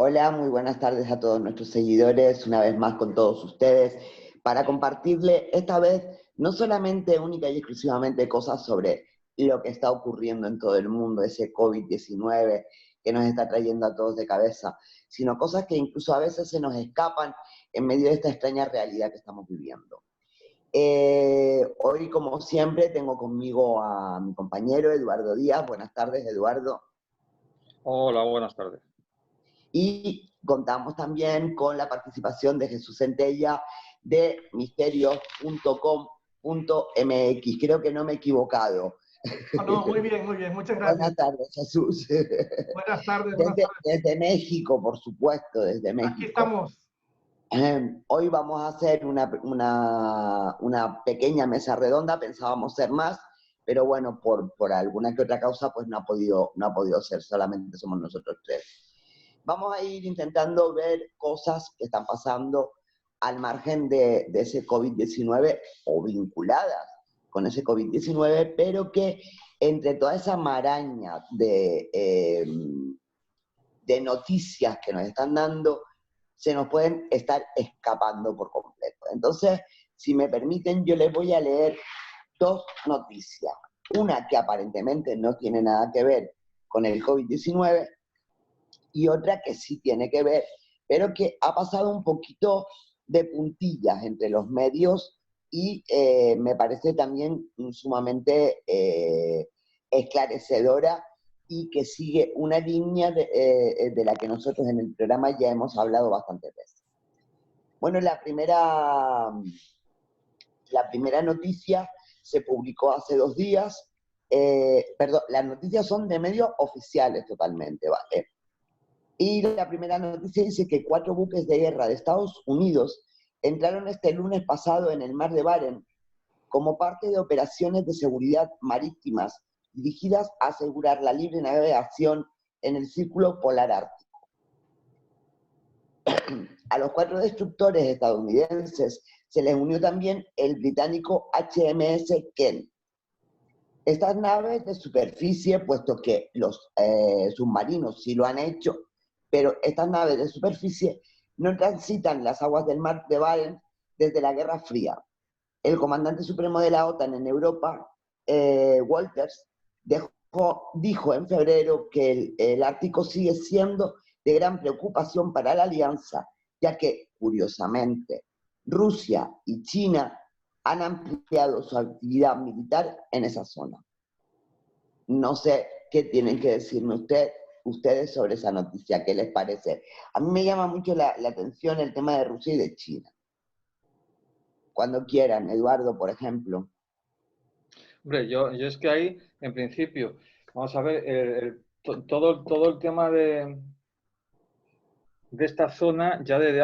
Hola, muy buenas tardes a todos nuestros seguidores, una vez más con todos ustedes, para compartirle esta vez no solamente única y exclusivamente cosas sobre lo que está ocurriendo en todo el mundo, ese COVID-19 que nos está trayendo a todos de cabeza, sino cosas que incluso a veces se nos escapan en medio de esta extraña realidad que estamos viviendo. Hoy, como siempre, tengo conmigo a mi compañero Eduardo Díaz. Buenas tardes, Eduardo. Hola, buenas tardes. Y contamos también con la participación de Jesús Centella de misterios.com.mx. Creo que no me he equivocado. No, muy bien, muchas gracias. Buenas tardes, Jesús. Buenas tardes, Desde México, por supuesto, desde México. Aquí estamos. Hoy vamos a hacer una pequeña mesa redonda, pensábamos ser más, pero bueno, por alguna que otra causa, pues no ha podido ser, solamente somos nosotros tres. Vamos a ir intentando ver cosas que están pasando al margen de ese COVID-19 o vinculadas con ese COVID-19, pero que entre toda esa maraña de noticias que nos están dando, se nos pueden estar escapando por completo. Entonces, si me permiten, yo les voy a leer dos noticias. Una que aparentemente no tiene nada que ver con el COVID-19 y otra que sí tiene que ver, pero que ha pasado un poquito de puntillas entre los medios y me parece también sumamente esclarecedora y que sigue una línea de la que nosotros en el programa ya hemos hablado bastantes veces. Bueno, la primera noticia se publicó hace 2 días, perdón, las noticias son de medios oficiales totalmente, ¿vale? Y la primera noticia dice que 4 buques de guerra de Estados Unidos entraron este lunes pasado en el mar de Barents como parte de operaciones de seguridad marítimas dirigidas a asegurar la libre navegación en el Círculo Polar Ártico. A los 4 destructores estadounidenses se les unió también el británico HMS Kent. Estas naves de superficie, puesto que los submarinos sí lo han hecho, pero estas naves de superficie no transitan las aguas del mar de Barents desde la Guerra Fría. El comandante supremo de la OTAN en Europa, Wolters, dijo en febrero que el Ártico sigue siendo de gran preocupación para la alianza, ya que, curiosamente, Rusia y China han ampliado su actividad militar en esa zona. No sé qué tienen que decirme ustedes sobre esa noticia, ¿qué les parece? A mí me llama mucho la atención el tema de Rusia y de China. Cuando quieran, Eduardo, por ejemplo. Hombre, yo es que ahí, en principio, vamos a ver, todo el tema de esta zona ya desde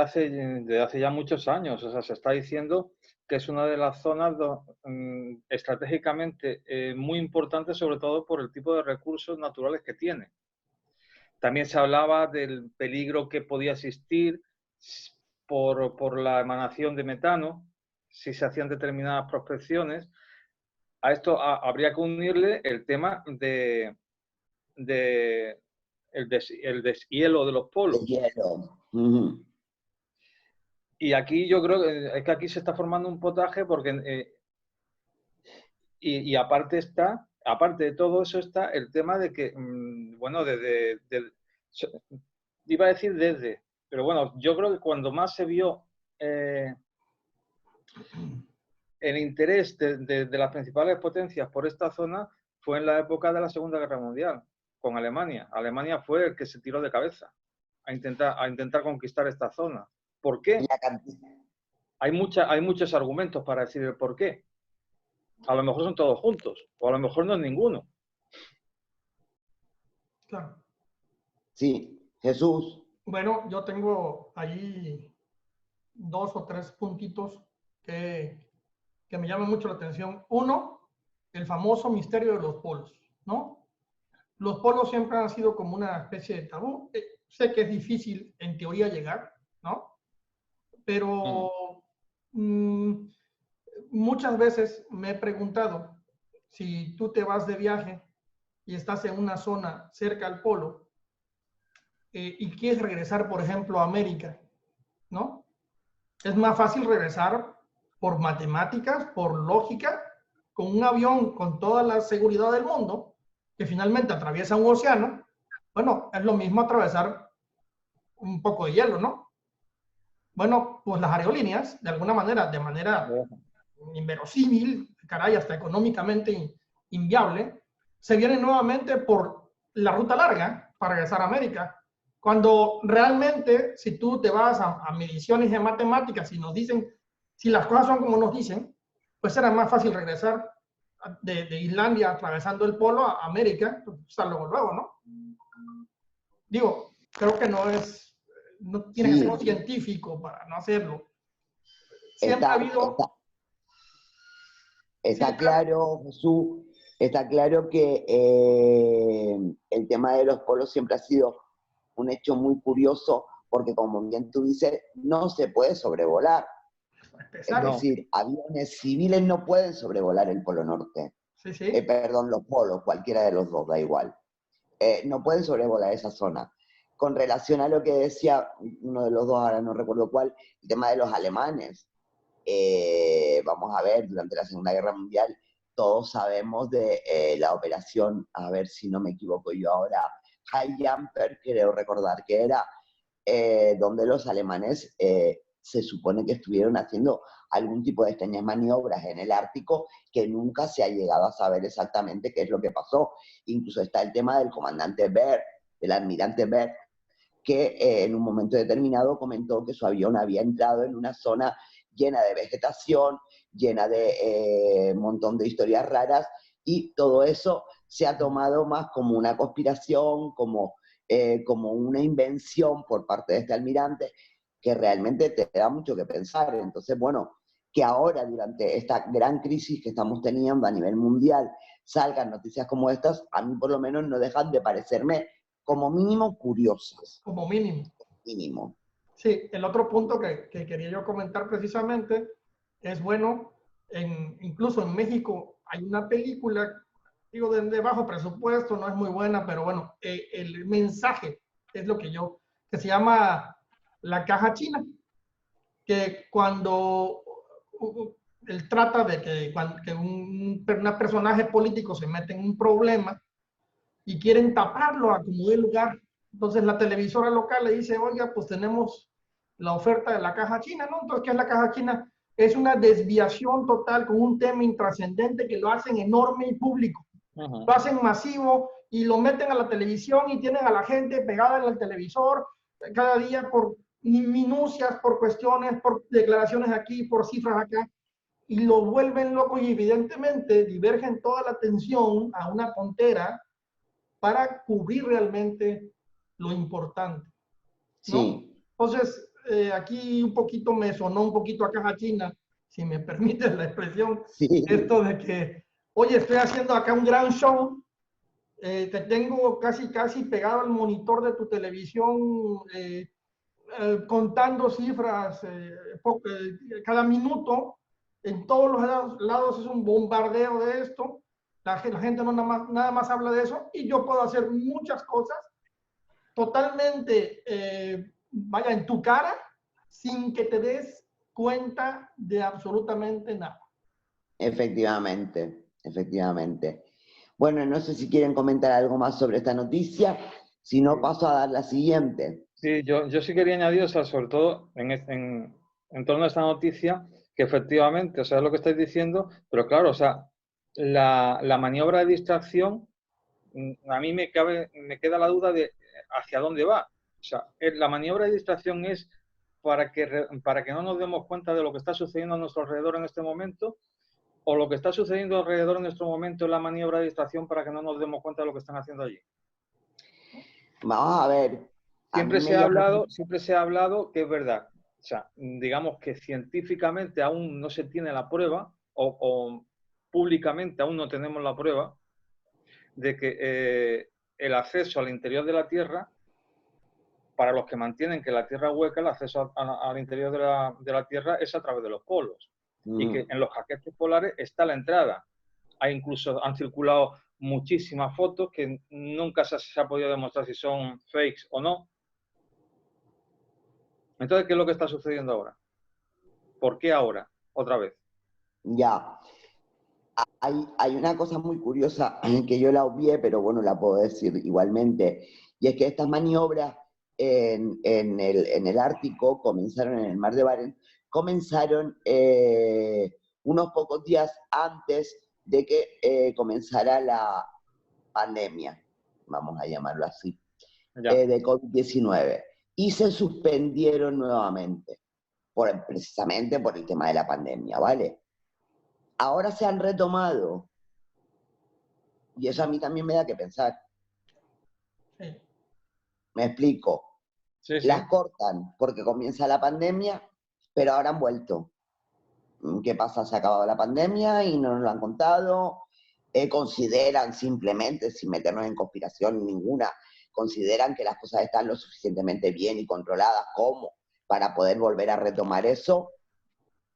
hace ya muchos años. O sea, se está diciendo que es una de las zonas estratégicamente muy importantes, sobre todo por el tipo de recursos naturales que tiene. También se hablaba del peligro que podía existir por la emanación de metano, si se hacían determinadas prospecciones. A esto habría que unirle el tema el deshielo de los polos. Y aquí yo creo que es que aquí se está formando un potaje porque y aparte de todo eso está el tema de que, bueno, iba a decir pero bueno, yo creo que cuando más se vio el interés de las principales potencias por esta zona fue en la época de la Segunda Guerra Mundial, con Alemania. Alemania fue el que se tiró de cabeza a intentar conquistar esta zona. ¿Por qué? Hay muchos argumentos para decir el por qué. A lo mejor son todos juntos, o a lo mejor no es ninguno. Claro. Sí, Jesús. Bueno, yo tengo ahí 2 o 3 puntitos que me llaman mucho la atención. Uno, el famoso misterio de los polos, ¿no? Los polos siempre han sido como una especie de tabú. Sé que es difícil en teoría llegar, ¿no? Pero muchas veces me he preguntado, si tú te vas de viaje y estás en una zona cerca al polo, y quieres regresar, por ejemplo, a América, ¿no? Es más fácil regresar por matemáticas, por lógica, con un avión con toda la seguridad del mundo, que finalmente atraviesa un océano. Bueno, es lo mismo atravesar un poco de hielo, ¿no? Bueno, pues las aerolíneas, de alguna manera, de manera inverosímil, caray, hasta económicamente inviable, se vienen nuevamente por la ruta larga para regresar a América. Cuando realmente, si tú te vas a mediciones de matemáticas y nos dicen, si las cosas son como nos dicen, pues será más fácil regresar de Islandia atravesando el polo a América, pues, luego, ¿no? Digo, creo que no tiene que ser un científico para no hacerlo. Siempre ha habido... Está claro, Jesús, está claro que el tema de los polos siempre ha sido un hecho muy curioso, porque como bien tú dices, no se puede sobrevolar. Es decir, aviones civiles no pueden sobrevolar el Polo Norte. Sí, sí. Perdón, los polos, cualquiera de los dos, da igual. No pueden sobrevolar esa zona. Con relación a lo que decía uno de los dos, ahora no recuerdo cuál, el tema de los alemanes. Vamos a ver, durante la Segunda Guerra Mundial, todos sabemos de la operación, a ver si no me equivoco yo ahora, High Jumper, creo recordar que era, donde los alemanes se supone que estuvieron haciendo algún tipo de extrañas maniobras en el Ártico que nunca se ha llegado a saber exactamente qué es lo que pasó. Incluso está el tema del comandante Bert, del almirante Bert, que en un momento determinado comentó que su avión había entrado en una zona llena de vegetación, llena de un montón de historias raras, y todo eso se ha tomado más como una conspiración, como una invención por parte de este almirante, que realmente te da mucho que pensar. Entonces, bueno, que ahora, durante esta gran crisis que estamos teniendo a nivel mundial, salgan noticias como estas, a mí por lo menos no dejan de parecerme como mínimo curiosas. Como mínimo. Mínimo. Sí, el otro punto que quería yo comentar precisamente es, bueno, incluso en México hay una película, digo, de bajo presupuesto, no es muy buena, pero bueno, el mensaje es lo que se llama La Caja China, que cuando él trata de que un personaje político se mete en un problema y quieren taparlo a como dé lugar. Entonces la televisora local le dice, oiga, pues tenemos la oferta de la caja china, ¿no? Entonces, ¿qué es la caja china? Es una desviación total con un tema intrascendente que lo hacen enorme y público. Lo hacen masivo y lo meten a la televisión y tienen a la gente pegada en el televisor cada día por minucias, por cuestiones, por declaraciones aquí, por cifras acá, y lo vuelven loco y evidentemente divergen toda la atención a una tontera para cubrir realmente lo importante, ¿no? Sí. Entonces, aquí un poquito me sonó un poquito a caja china, si me permites la expresión, Sí. esto de que, oye, estoy haciendo acá un gran show, te tengo casi pegado al monitor de tu televisión, contando cifras cada minuto, en todos los lados es un bombardeo de esto. La gente no nada más habla de eso, y yo puedo hacer muchas cosas totalmente, vaya, en tu cara, sin que te des cuenta de absolutamente nada. Efectivamente, efectivamente. Bueno, no sé si quieren comentar algo más sobre esta noticia, si no paso a dar la siguiente. Sí, yo sí quería añadir, o sea, sobre todo en torno a esta noticia, que efectivamente, o sea, es lo que estáis diciendo, pero claro, o sea, la maniobra de distracción, a mí me queda la duda de hacia dónde va. O sea, la maniobra de distracción es para que no nos demos cuenta de lo que está sucediendo a nuestro alrededor en este momento, o lo que está sucediendo alrededor en nuestro momento es la maniobra de distracción para que no nos demos cuenta de lo que están haciendo allí. Vamos a ver. Siempre se ha hablado que es verdad. O sea, digamos que científicamente aún no se tiene la prueba, o públicamente aún no tenemos la prueba, de que el acceso al interior de la Tierra, para los que mantienen que la Tierra es hueca, el acceso al interior de la Tierra es a través de los polos. Y que en los jaquetes polares está la entrada. Incluso han circulado muchísimas fotos que nunca se ha podido demostrar si son fakes o no, Entonces, ¿qué es lo que está sucediendo ahora? ¿Por qué ahora? Otra vez. Ya. Hay una cosa muy curiosa que yo la obvié, pero bueno, la puedo decir igualmente, y es que estas maniobras en el Ártico comenzaron en el mar de Barents, comenzaron unos pocos días antes de que comenzara la pandemia, vamos a llamarlo así, de COVID-19, y se suspendieron nuevamente, precisamente por el tema de la pandemia, ¿vale? Ahora se han retomado. Y eso a mí también me da que pensar. Sí. Me explico. Sí, sí. Las cortan porque comienza la pandemia, pero ahora han vuelto. ¿Qué pasa? Se ha acabado la pandemia y no nos lo han contado. Consideran simplemente, sin meternos en conspiración ninguna, consideran que las cosas están lo suficientemente bien y controladas como para poder volver a retomar eso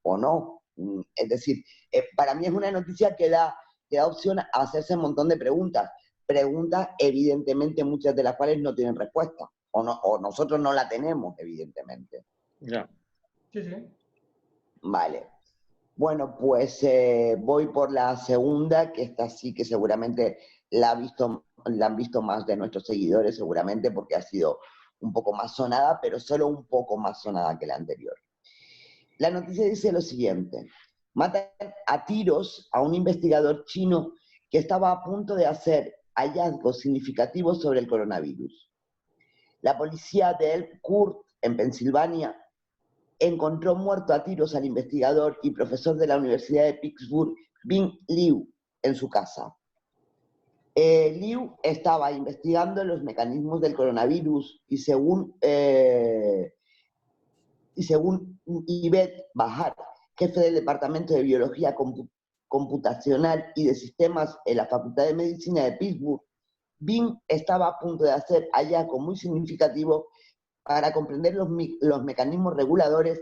o no. Es decir, para mí es una noticia que da opción a hacerse un montón de preguntas. Preguntas, evidentemente, muchas de las cuales no tienen respuesta. O nosotros no la tenemos, evidentemente. Ya. Sí, sí. Vale. Bueno, pues voy por la segunda, que esta sí que seguramente la han visto más de nuestros seguidores, seguramente, porque ha sido un poco más sonada, pero solo un poco más sonada que la anterior. La noticia dice lo siguiente: matan a tiros a un investigador chino que estaba a punto de hacer hallazgos significativos sobre el coronavirus. La policía de Elk Court, en Pensilvania, encontró muerto a tiros al investigador y profesor de la Universidad de Pittsburgh, Bing Liu, en su casa. Liu estaba investigando los mecanismos del coronavirus y según Yvette Bahar, jefe del Departamento de Biología Computacional y de Sistemas en la Facultad de Medicina de Pittsburgh, Bing estaba a punto de hacer hallazgos muy significativos para comprender los mecanismos reguladores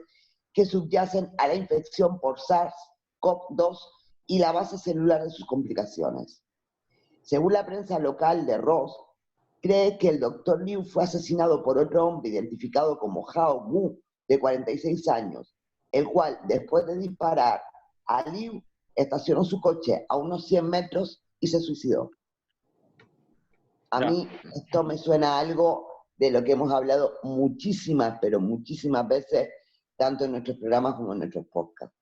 que subyacen a la infección por SARS-CoV-2 y la base celular de sus complicaciones. Según la prensa local de Ross, cree que el doctor Liu fue asesinado por otro hombre identificado como Hao Wu, de 46 años, el cual, después de disparar a Liu, estacionó su coche a unos 100 metros y se suicidó. A mí esto me suena a algo de lo que hemos hablado muchísimas, pero muchísimas veces, tanto en nuestros programas como en nuestros podcasts.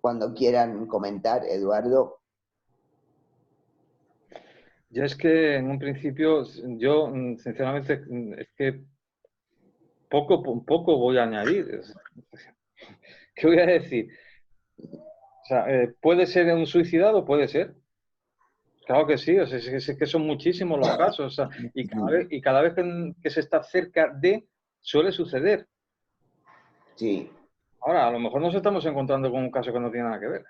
Cuando quieran comentar, Eduardo. Yo es que en un principio, yo sinceramente, es que poco voy a añadir. ¿Qué voy a decir? O sea, ¿puede ser un suicidado? Puede ser. Claro que sí, o sea, es que son muchísimos los casos, o sea, y cada vez que se está cerca de, suele suceder. Sí. Ahora, a lo mejor nos estamos encontrando con un caso que no tiene nada que ver.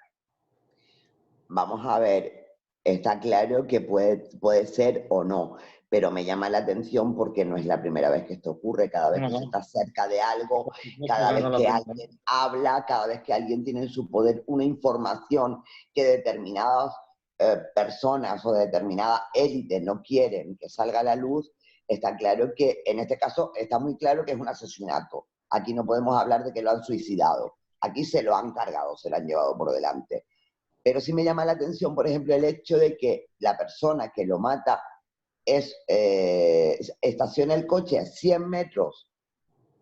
Vamos a ver, está claro que puede ser o no, pero me llama la atención porque no es la primera vez que esto ocurre. Cada vez que se está cerca de algo, cada vez que alguien habla, cada vez que alguien tiene en su poder una información que determinadas personas o determinada élite no quieren que salga a la luz, está claro que en este caso está muy claro que es un asesinato. Aquí no podemos hablar de que lo han suicidado. Aquí se lo han cargado, se lo han llevado por delante. Pero sí me llama la atención, por ejemplo, el hecho de que la persona que lo mata estaciona el coche a 100 metros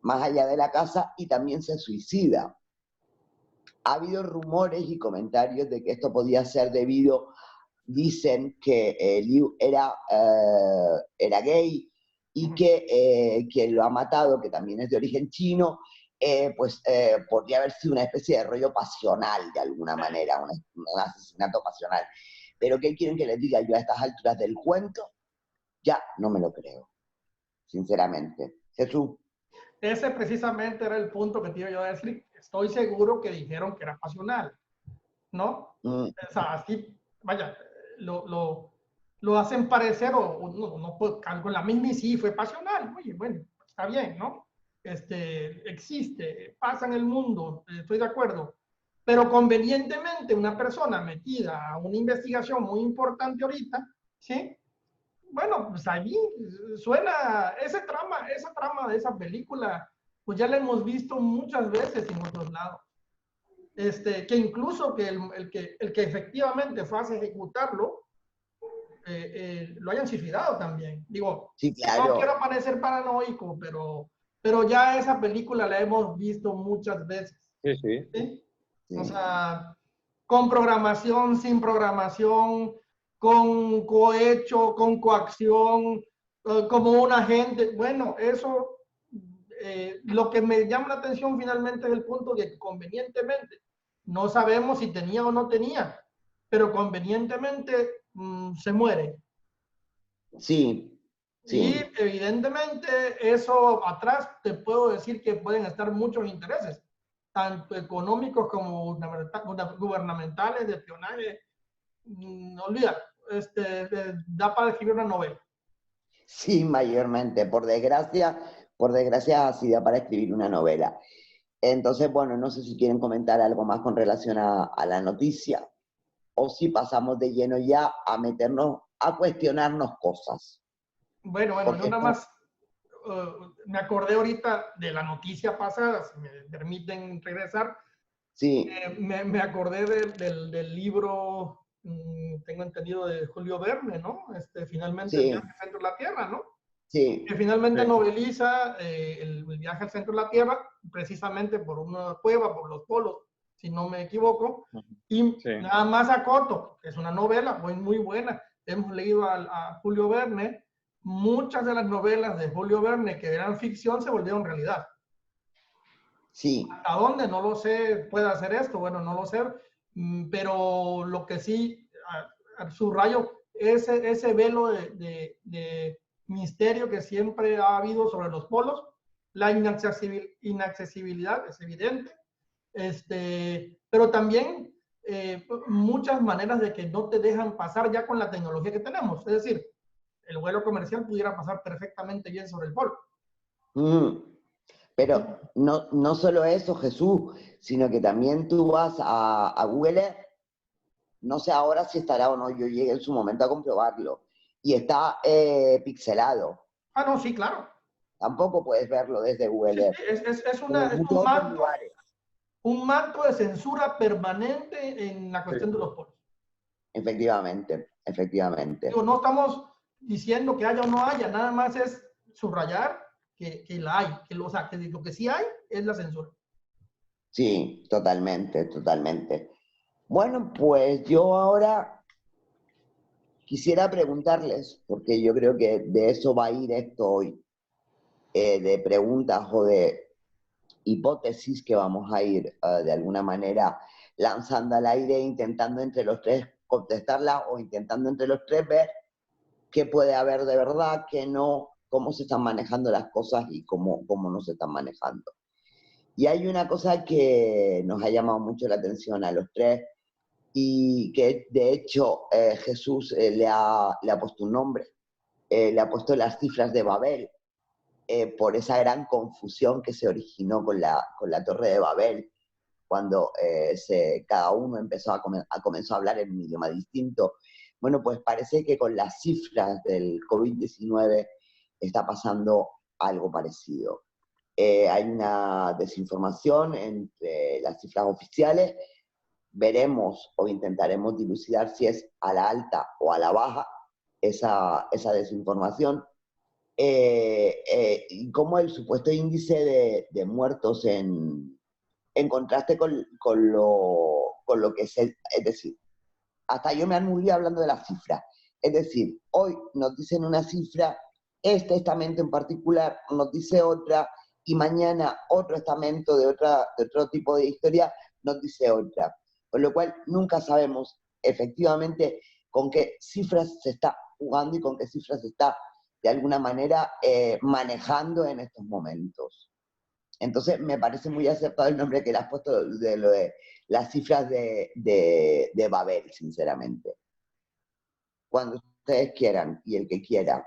más allá de la casa y también se suicida. Ha habido rumores y comentarios de que esto podía ser debido, dicen que Liu era gay y que quien lo ha matado, que también es de origen chino, podría haber sido una especie de rollo pasional de alguna manera, un asesinato pasional. Pero ¿qué quieren que les diga yo a estas alturas del cuento? Ya no me lo creo, sinceramente. Jesús. Ese precisamente era el punto que te iba yo a decir. Estoy seguro que dijeron que era pasional, ¿no? O sea, así, vaya, lo hacen parecer o no con la misma y sí fue pasional. Oye, bueno, está bien, ¿no? Existe, pasa en el mundo, estoy de acuerdo. Pero convenientemente una persona metida a una investigación muy importante ahorita, ¿sí? Bueno, pues allí suena esa trama de esa película pues ya la hemos visto muchas veces en otros lados. Que incluso que el que efectivamente fue a ejecutarlo, lo hayan suicidado también. Digo, Sí, no quiero claro. parecer paranoico, pero ya esa película la hemos visto muchas veces. Sí, sí. ¿Sí? O Sí. sea, con programación, sin programación, con cohecho, con coacción, como un agente. Bueno, eso, lo que me llama la atención finalmente es el punto de que convenientemente, no sabemos si tenía o no tenía, pero convenientemente se muere. Sí, Y sí, evidentemente eso atrás te puedo decir que pueden estar muchos intereses, tanto económicos como gubernamentales, de espionaje. Olvida, da para escribir una novela. sí, mayormente. Por desgracia, así da para escribir una novela. Entonces, bueno, no sé si quieren comentar algo más con relación a la noticia o si pasamos de lleno ya a meternos, a cuestionarnos cosas. Bueno, yo Porque nada esto, más me acordé ahorita de la noticia pasada, si me permiten regresar. sí, Me acordé del libro, tengo entendido, de Julio Verne, ¿no? Finalmente el viaje sí, al centro de la Tierra, ¿no? Que sí, finalmente Sí, noveliza el viaje al centro de la Tierra, precisamente por una cueva, por los polos, si no me equivoco. Y sí. nada más acoto, es una novela muy, muy buena. Hemos leído a Julio Verne. Muchas de las novelas de Julio Verne que eran ficción se volvieron realidad. sí, ¿A dónde? No lo sé, puede hacer esto, bueno, no lo sé, pero lo que sí subrayo, ese velo de misterio que siempre ha habido sobre los polos, la inaccesibilidad es evidente, pero también muchas maneras de que no te dejan pasar ya con la tecnología que tenemos, es decir, el vuelo comercial pudiera pasar perfectamente bien sobre el polo. mm, pero no, no solo eso, Jesús, sino que también tú vas a Google Earth, no sé ahora si estará o no, yo llegué en su momento a comprobarlo, y está pixelado. Ah, no, sí, claro. Tampoco puedes verlo desde Sí, Google sí, Earth, como en es muchos otros lugares. un manto de censura permanente en la Sí. cuestión de los polos. Efectivamente, efectivamente. Digo, no estamos diciendo que haya o no haya, nada más es subrayar que la hay, o sea, que lo que sí hay es la censura. Sí, totalmente, totalmente. Bueno, pues yo ahora quisiera preguntarles, porque yo creo que de eso va a ir esto hoy, de preguntas o de hipótesis que vamos a ir de alguna manera lanzando al aire, intentando entre los tres contestarlas o intentando entre los tres ver qué puede haber de verdad, qué no, cómo se están manejando las cosas y cómo no se están manejando. Y hay una cosa que nos ha llamado mucho la atención a los tres y que de hecho Jesús le ha puesto un nombre, le ha puesto las cifras de Babel, por esa gran confusión que se originó con la Torre de Babel, cuando cada uno comenzó a hablar en un idioma distinto. Bueno, pues parece que con las cifras del COVID-19 está pasando algo parecido. Hay una desinformación entre las cifras oficiales. Veremos o intentaremos dilucidar si es a la alta o a la baja esa desinformación. Y cómo el supuesto índice de muertos en contraste con lo que es decir, hasta yo me anulé hablando de las cifras. Es decir, hoy nos dicen una cifra, este estamento en particular nos dice otra, y mañana otro estamento de otro tipo de historia nos dice otra. Con lo cual nunca sabemos efectivamente con qué cifras se está jugando y con qué cifras se está de alguna manera manejando en estos momentos. Entonces me parece muy acertado el nombre que le has puesto de lo de las cifras de Babel, sinceramente. Cuando ustedes quieran y el que quiera.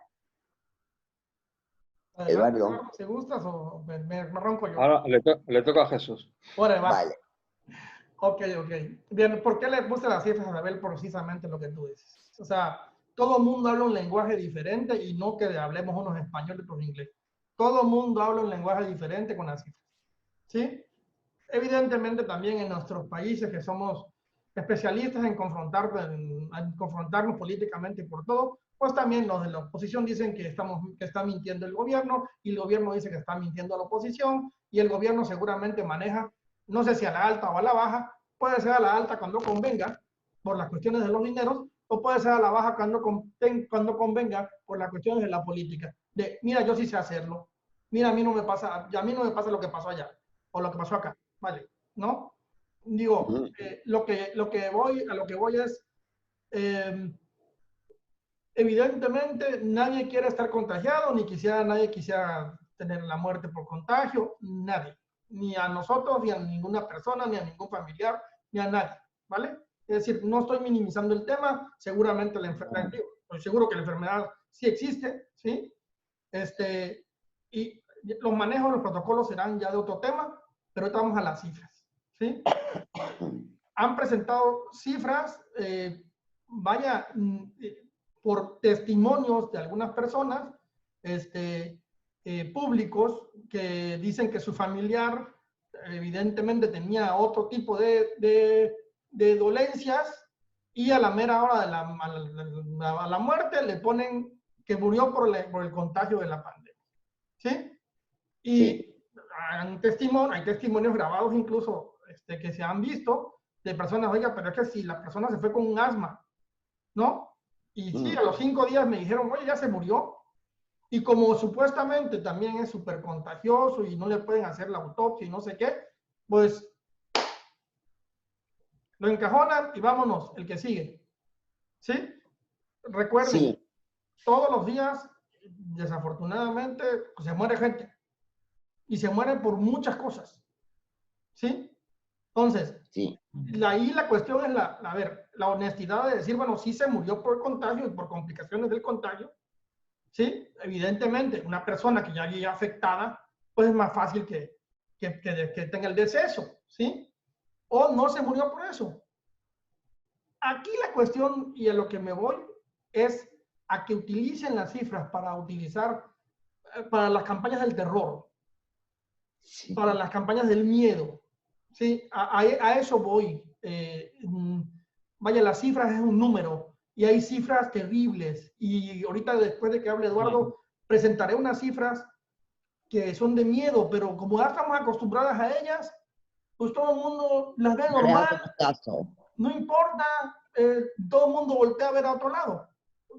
Adelante, Eduardo, Eduardo, si gustas o me arranco yo. Ahora le toca a Jesús. Ahora va. vale. Ok, ok. Bien, ¿por qué le puse las cifras a Abel? Precisamente lo que tú dices. O sea, todo el mundo habla un lenguaje diferente y no que hablemos unos español y otros inglés. Todo el mundo habla un lenguaje diferente con las cifras, ¿sí? Evidentemente también en nuestros países que somos especialistas en confrontarnos políticamente por todo, pues también los de la oposición dicen que está mintiendo el gobierno y el gobierno dice que está mintiendo la oposición y el gobierno seguramente maneja, no sé si a la alta o a la baja, puede ser a la alta cuando convenga por las cuestiones de los dineros o puede ser a la baja cuando convenga por las cuestiones de la política. De, mira, yo sí sé hacerlo, mira, a mí no me pasa lo que pasó allá o lo que pasó acá. Vale, ¿no? Digo, lo que voy es, evidentemente nadie quiere estar contagiado, nadie quisiera tener la muerte por contagio, nadie. Ni a nosotros, ni a ninguna persona, ni a ningún familiar, ni a nadie, ¿vale? Es decir, no estoy minimizando el tema, seguramente la enfermedad, estoy seguro que la enfermedad sí existe, ¿sí? Y los manejos, los protocolos serán ya de otro tema, pero estamos a las cifras. ¿Sí? Han presentado cifras, por testimonios de algunas personas públicos que dicen que su familiar evidentemente tenía otro tipo de dolencias y a la mera hora a la muerte le ponen que murió por el contagio de la pandemia. ¿Sí? Y sí. Hay testimonios grabados incluso que se han visto de personas, oiga, pero es que si la persona se fue con un asma, ¿no? Y sí, a los 5 días me dijeron, oye, ya se murió. Y como supuestamente también es súper contagioso y no le pueden hacer la autopsia y no sé qué, pues lo encajonan y vámonos, el que sigue. ¿Sí? Recuerden, sí. Todos los días, desafortunadamente, pues se muere gente. Y se muere por muchas cosas. ¿Sí? Entonces, sí. Ahí la cuestión es la honestidad de decir, bueno, sí se murió por contagio y por complicaciones del contagio, ¿sí? Evidentemente, una persona que ya llega afectada, pues es más fácil que tenga el deceso, ¿sí? O no se murió por eso. Aquí la cuestión, y a lo que me voy, es a que utilicen las cifras para las campañas del terror, sí. Para las campañas del miedo. Sí, a eso voy. Vaya, las cifras es un número y hay cifras terribles. Y ahorita, después de que hable Eduardo, presentaré unas cifras que son de miedo, pero como ya estamos acostumbradas a ellas, pues todo el mundo las ve normal. No importa, todo el mundo voltea a ver a otro lado.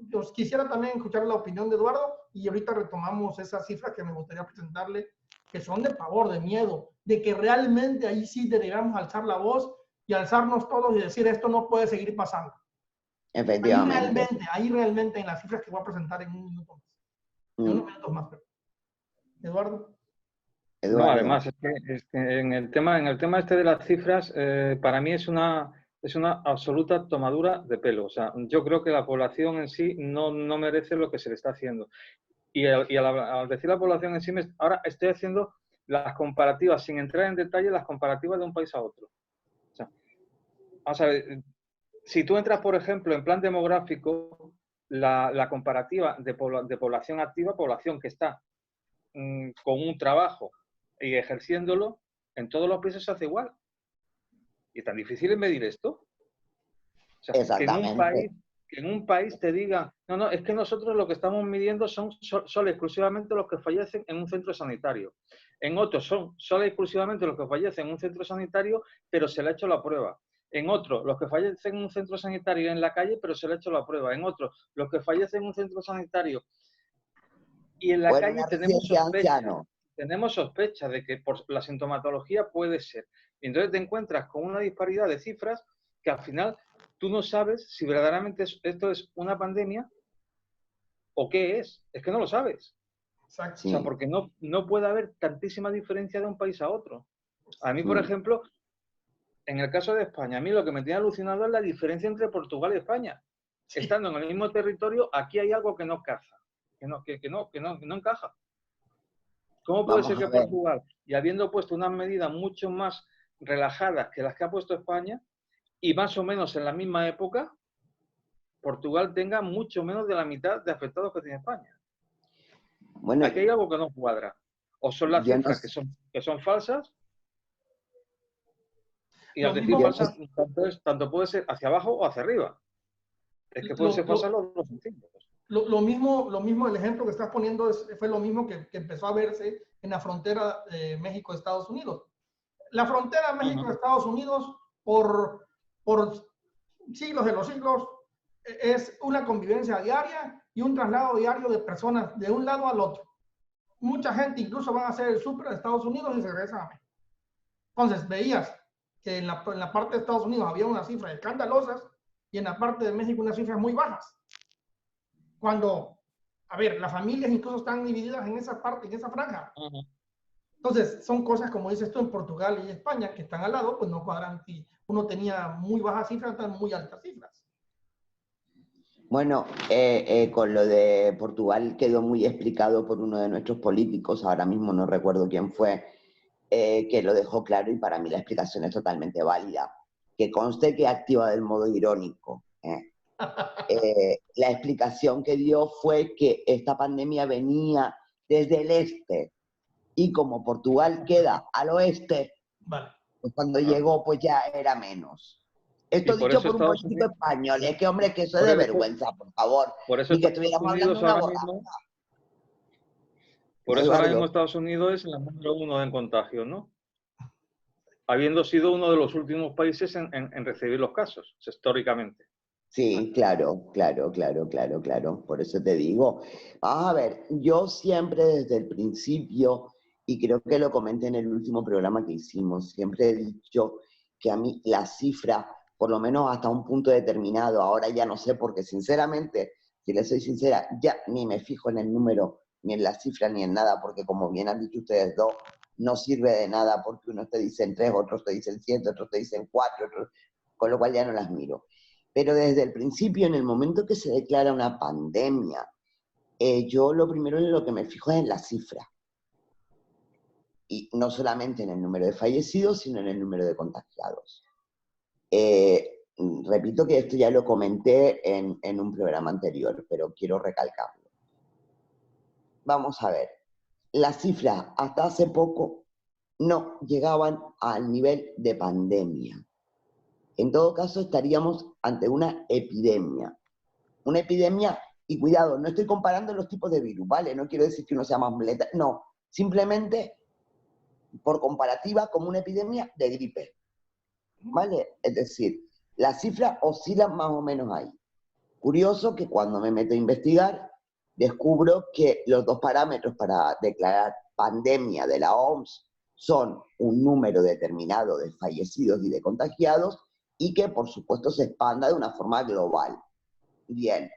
Yo quisiera también escuchar la opinión de Eduardo y ahorita retomamos esas cifras que me gustaría presentarle, que son de pavor, de miedo, de que realmente ahí sí deberíamos alzar la voz y alzarnos todos y decir esto no puede seguir pasando. Efectivamente. Ahí realmente en las cifras que voy a presentar en un minuto más. En unos minutos más, pero. Eduardo. No, además, es que en el tema este de las cifras, para mí es una absoluta tomadura de pelo. O sea, yo creo que la población en sí no merece lo que se le está haciendo. Y al decir la población en sí, ahora estoy haciendo las comparativas, sin entrar en detalle, las comparativas de un país a otro. O sea, vamos a ver, si tú entras, por ejemplo, en plan demográfico, la comparativa de población activa, población que está con un trabajo y ejerciéndolo, en todos los países se hace igual. ¿Y tan difícil es medir esto? O sea, que en un país te digan, no, es que nosotros lo que estamos midiendo son solo exclusivamente los que fallecen en un centro sanitario. En otros son solo exclusivamente los que fallecen en un centro sanitario, pero se le ha hecho la prueba. En otro, los que fallecen en un centro sanitario en la calle, pero se le ha hecho la prueba. En otro, los que fallecen en un centro sanitario y en la calle tenemos sospecha de que por la sintomatología puede ser. Y entonces te encuentras con una disparidad de cifras que al final tú no sabes si verdaderamente esto es una pandemia o qué es. Es que no lo sabes. Exacto. O sea, porque no puede haber tantísima diferencia de un país a otro. A mí, por ejemplo, en el caso de España, a mí lo que me tiene alucinado es la diferencia entre Portugal y España. Sí. Estando en el mismo territorio, aquí hay algo que no caza, que no encaja. ¿Cómo puede ser que Portugal, y habiendo puesto unas medidas mucho más relajadas que las que ha puesto España, y más o menos en la misma época, Portugal tenga mucho menos de la mitad de afectados que tiene España? Bueno, aquí hay algo que no cuadra. O son las yo no cifras sé. que son falsas, y Lo al decir mismo, falsas, tanto puede ser hacia abajo o hacia arriba. Es que pueden ser falsas los dos sentidos. lo mismo, el ejemplo que estás poniendo fue lo mismo que empezó a verse en la frontera de México-Estados Unidos. La frontera México-Estados Unidos, por siglos de los siglos, es una convivencia diaria y un traslado diario de personas de un lado al otro. Mucha gente incluso van a hacer el súper de Estados Unidos y se regresan a México. Entonces, veías que en la parte de Estados Unidos había unas cifras escandalosas y en la parte de México unas cifras muy bajas. Cuando, a ver, las familias incluso están divididas en esa parte, en esa franja. Entonces, son cosas, como dices tú, en Portugal y España, que están al lado, pues no cuadran. Si uno tenía muy bajas cifras, están muy altas cifras. Bueno, con lo de Portugal quedó muy explicado por uno de nuestros políticos, ahora mismo no recuerdo quién fue, que lo dejó claro y para mí la explicación es totalmente válida. Que conste que activa del modo irónico. La explicación que dio fue que esta pandemia venía desde el este y como Portugal queda al oeste, Vale. pues cuando llegó pues ya era menos. Esto por dicho eso por un Estados político Unidos, español, es que hombre, que eso es de vergüenza, por favor. por eso Ni que Estados estuviéramos hablando Unidos de una ahora borracha. mismo, por eso ahora mismo Eduardo. Estados Unidos es la número 1 en contagios, ¿no? Habiendo sido uno de los últimos países en recibir los casos, históricamente. Sí, claro. Por eso te digo. Vamos a ver, yo siempre desde el principio, y creo que lo comenté en el último programa que hicimos, siempre he dicho que a mí la cifra, por lo menos hasta un punto determinado, ahora ya no sé, porque sinceramente, si le soy sincera, ya ni me fijo en el número, ni en la cifra, ni en nada, porque como bien han dicho ustedes dos, no sirve de nada porque unos te dicen 3, otros te dicen 7, otros te dicen 4, con lo cual ya no las miro. Pero desde el principio, en el momento que se declara una pandemia, yo lo primero en lo que me fijo es en la cifra. Y no solamente en el número de fallecidos, sino en el número de contagiados. Repito que esto ya lo comenté en un programa anterior, pero quiero recalcarlo. Vamos a ver, las cifras hasta hace poco no llegaban al nivel de pandemia. En todo caso, estaríamos ante una epidemia. Una epidemia, y cuidado, no estoy comparando los tipos de virus, ¿vale? No quiero decir que uno sea más letal, no. Simplemente, por comparativa, como una epidemia de gripe, ¿vale? Es decir, las cifras oscilan más o menos ahí. Curioso que cuando me meto a investigar, descubro que los dos parámetros para declarar pandemia de la OMS son un número determinado de fallecidos y de contagiados y que por supuesto se expanda de una forma global. Bien,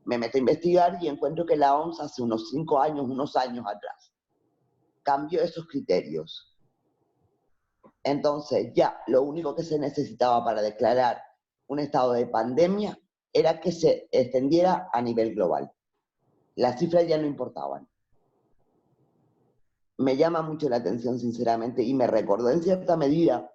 me meto a investigar y encuentro que la OMS hace unos unos años atrás, cambió esos criterios. Entonces ya lo único que se necesitaba para declarar un estado de pandemia era que se extendiera a nivel global. Las cifras ya no importaban. Me llama mucho la atención, sinceramente, y me recordó en cierta medida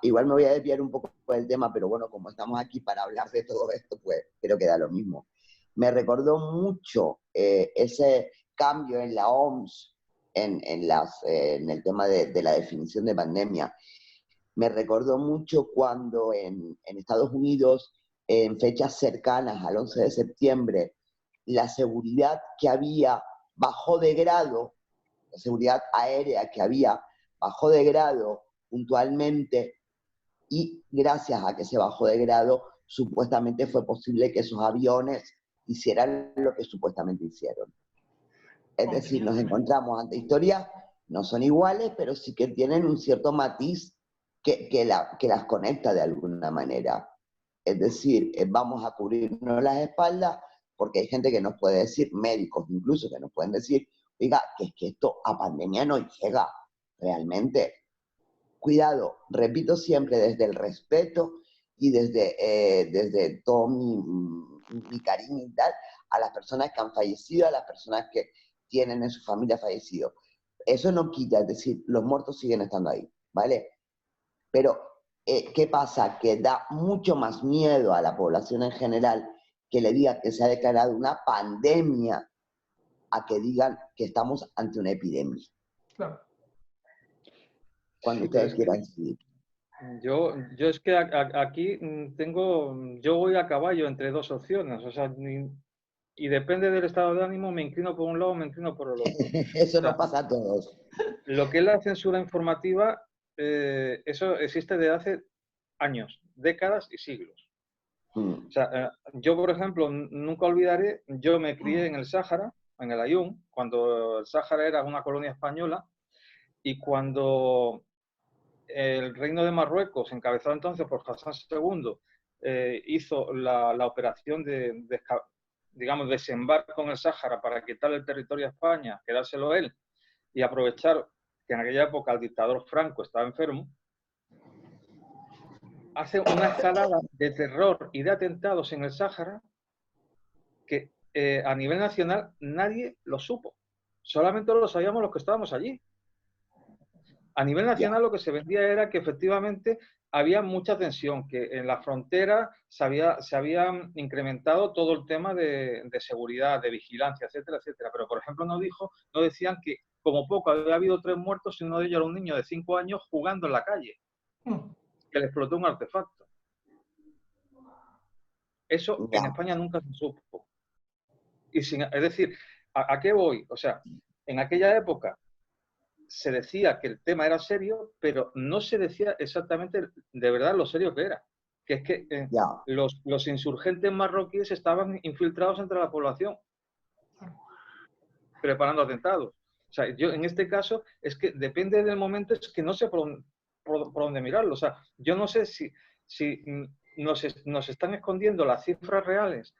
igual me voy a desviar un poco del tema, pero bueno, como estamos aquí para hablar de todo esto, pues creo que da lo mismo. Me recordó mucho ese cambio en la OMS, en el tema de la definición de pandemia. Me recordó mucho cuando en Estados Unidos, en fechas cercanas al 11 de septiembre, la seguridad que había bajó de grado, la seguridad aérea que había bajó de grado puntualmente, y gracias a que se bajó de grado, supuestamente fue posible que esos aviones hicieran lo que supuestamente hicieron. Es decir, nos encontramos ante historias, no son iguales, pero sí que tienen un cierto matiz que las conecta de alguna manera. Es decir, vamos a cubrirnos las espaldas porque hay gente que nos puede decir, médicos incluso, que nos pueden decir, oiga, que es que esto a pandemia no llega realmente. Cuidado, repito siempre, desde el respeto y desde todo mi cariño y tal, a las personas que han fallecido, a las personas que tienen en su familia fallecido. Eso no quita, es decir, los muertos siguen estando ahí, ¿vale? Pero, ¿qué pasa? Que da mucho más miedo a la población en general que le diga que se ha declarado una pandemia a que digan que estamos ante una epidemia. Claro. Cuando Sí, ustedes quieran seguir. Yo es que aquí yo voy a caballo entre dos opciones, o sea, y depende del estado de ánimo, me inclino por un lado, me inclino por el otro. Eso O sea, nos pasa a todos. lo que es la censura informativa, eso existe desde hace años, décadas y siglos. O sea, yo, por ejemplo, nunca olvidaré, yo me crié en el Sáhara, en el Aaiún, cuando el Sáhara era una colonia española, y cuando el Reino de Marruecos, encabezado entonces por Hassan II, hizo la operación digamos, desembarco en el Sáhara para quitarle el territorio a España, quedárselo él, y aprovechar que en aquella época el dictador Franco estaba enfermo, hace una escalada de terror y de atentados en el Sáhara que a nivel nacional nadie lo supo. Solamente lo sabíamos los que estábamos allí. A nivel nacional lo que se vendía era que efectivamente había mucha tensión, que en la frontera se había incrementado todo el tema de seguridad, de vigilancia, etcétera, etcétera. Pero, por ejemplo, no decían que como poco había habido 3 muertos y uno de ellos era un niño de 5 años jugando en la calle, que le explotó un artefacto. Eso en España nunca se supo. Es decir, ¿a qué voy? O sea, en aquella época se decía que el tema era serio, pero no se decía exactamente de verdad lo serio que era. Que es que los insurgentes marroquíes estaban infiltrados entre la población, preparando atentados. O sea, yo en este caso es que depende del momento, es que no sé por dónde mirarlo. O sea, yo no sé si nos están escondiendo las cifras reales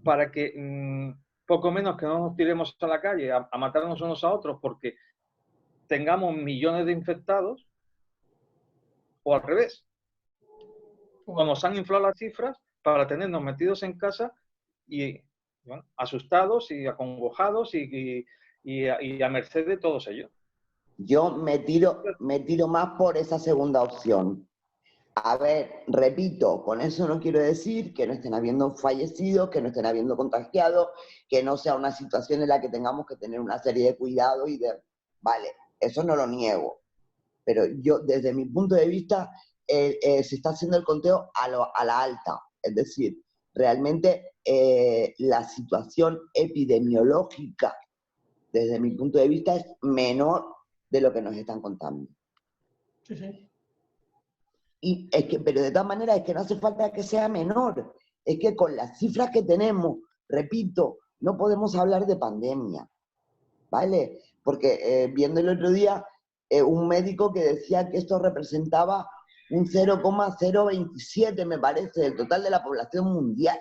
para que poco menos que no nos tiremos a la calle a matarnos unos a otros porque tengamos millones de infectados, o al revés. O nos han inflado las cifras para tenernos metidos en casa y bueno, asustados y acongojados y a merced de todos ellos. Yo me tiro más por esa segunda opción. A ver, repito, con eso no quiero decir que no estén habiendo fallecidos, que no estén habiendo contagiados, que no sea una situación en la que tengamos que tener una serie de cuidados Vale, eso no lo niego. Pero yo, desde mi punto de vista, se está haciendo el conteo a la alta. Es decir, realmente la situación epidemiológica, desde mi punto de vista, es menor de lo que nos están contando. Sí, sí. Y es que, pero de todas maneras, es que no hace falta que sea menor. Es que con las cifras que tenemos, repito, no podemos hablar de pandemia, ¿vale? Porque viendo el otro día, un médico que decía que esto representaba un 0,027, me parece, del total de la población mundial.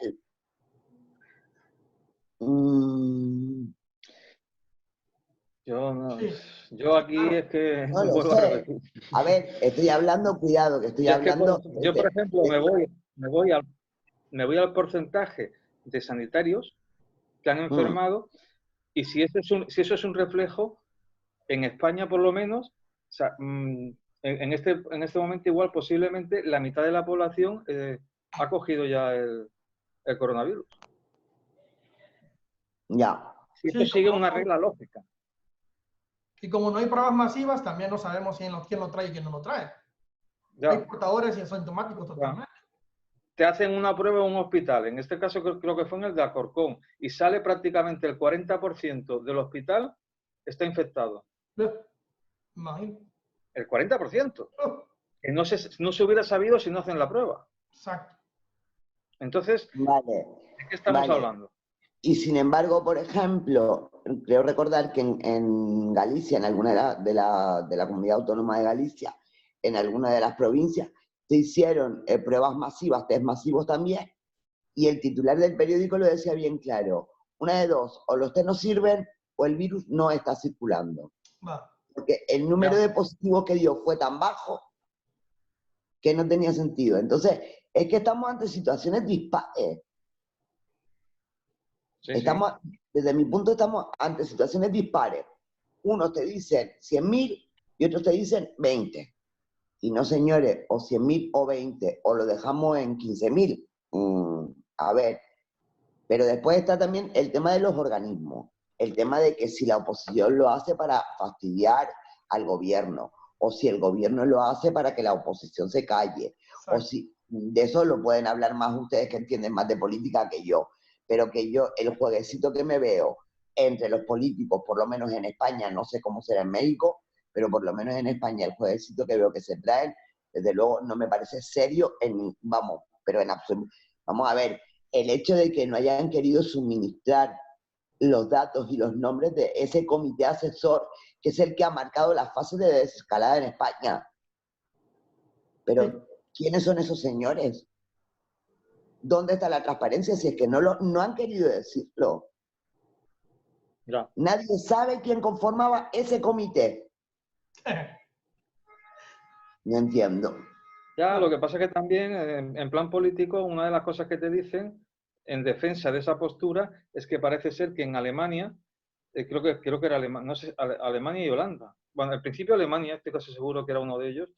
Yo aquí es que no lo vuelvo a sé. repetir. A ver, estoy hablando, cuidado, que estoy hablando... Yo, por ejemplo, me voy al porcentaje de sanitarios que han enfermado y si eso es un reflejo, en España por lo menos, o sea, en este momento igual posiblemente la mitad de la población ha cogido ya el coronavirus. Ya. Si esto sigue una regla lógica. Y como no hay pruebas masivas, también no sabemos quién lo trae y quién no lo trae. Ya. Hay portadores y asintomáticos totalmente. Te hacen una prueba en un hospital, en este caso creo que fue en el de Alcorcón, y sale prácticamente el 40% del hospital está infectado. Imagínate. El 40%. Que no se hubiera sabido si no hacen la prueba. Exacto. Entonces, vale, ¿de qué estamos hablando? Y sin embargo, por ejemplo, creo recordar que en Galicia, en alguna de la comunidad autónoma de Galicia, en alguna de las provincias, se hicieron pruebas masivas, test masivos también, y el titular del periódico lo decía bien claro. Una de dos, o los test no sirven o el virus no está circulando. Porque el número de positivos que dio fue tan bajo que no tenía sentido. Entonces, es que estamos ante situaciones dispares. Sí. Desde mi punto, estamos ante situaciones dispares. Unos te dicen 100.000 y otros te dicen 20. Y no, señores, o 100.000 o 20, o lo dejamos en 15.000. A ver, pero después está también el tema de los organismos. el tema de que si la oposición lo hace para fastidiar al gobierno, o si el gobierno lo hace para que la oposición se calle, o si de eso lo pueden hablar más ustedes que entienden más de política que yo, pero que yo, el jueguecito que me veo entre los políticos, por lo menos en España, no sé cómo será en México, pero por lo menos en España el jueguecito que veo que se traen, desde luego no me parece serio, pero en absoluto. Vamos a ver, el hecho de que no hayan querido suministrar los datos y los nombres de ese comité asesor, que es el que ha marcado las fases de desescalada en España. Pero, ¿quiénes son esos señores? ¿Dónde está la transparencia? Si es que no han querido decirlo. Ya. Nadie sabe quién conformaba ese comité. No entiendo. Ya, lo que pasa es que también, en plan político, una de las cosas que te dicen en defensa de esa postura es que parece ser que en Alemania, creo que era Alemania, no sé, Alemania y Holanda. Bueno, al principio Alemania, estoy casi seguro que era uno de ellos,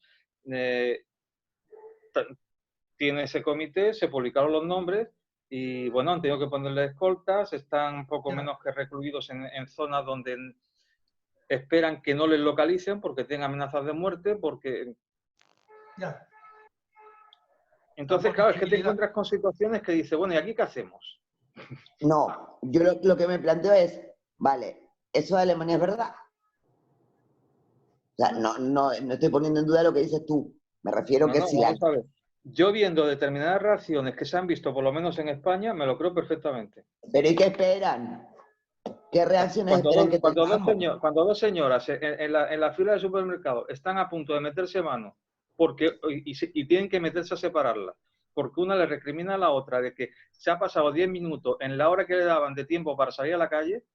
tiene ese comité, se publicaron los nombres y, bueno, han tenido que ponerle escoltas, están un poco menos que recluidos en zonas donde esperan que no les localicen porque tengan amenazas de muerte, porque... Ya. Entonces, claro, es que te encuentras con situaciones que dices, bueno, ¿y aquí qué hacemos? No, yo lo que me planteo es, vale, ¿eso de Alemania es verdad? O sea, no estoy poniendo en duda lo que dices tú. Me refiero que si vamos a ver. Yo viendo determinadas reacciones que se han visto, por lo menos en España, me lo creo perfectamente. ¿Pero y qué esperan? ¿Qué reacciones esperan que tengamos? Cuando dos señoras en la fila del supermercado están a punto de meterse mano y tienen que meterse a separarla, porque una le recrimina a la otra de que se ha pasado 10 minutos en la hora que le daban de tiempo para salir a la calle,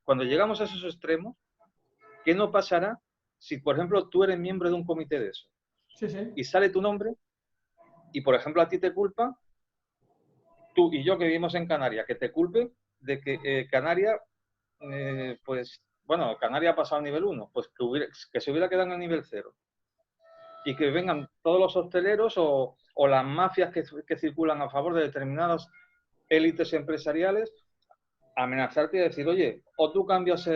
cuando llegamos a esos extremos, ¿qué no pasará si, por ejemplo, tú eres miembro de un comité de eso? Sí, sí. Y sale tu nombre y, por ejemplo, a ti te culpan, tú y yo que vivimos en Canarias, que te culpen de que Canarias, pues, bueno, Canarias ha pasado a nivel 1, pues que se hubiera quedado en el nivel 0. Y que vengan todos los hosteleros o las mafias que circulan a favor de determinadas élites empresariales a amenazarte y decir, oye, o tú cambias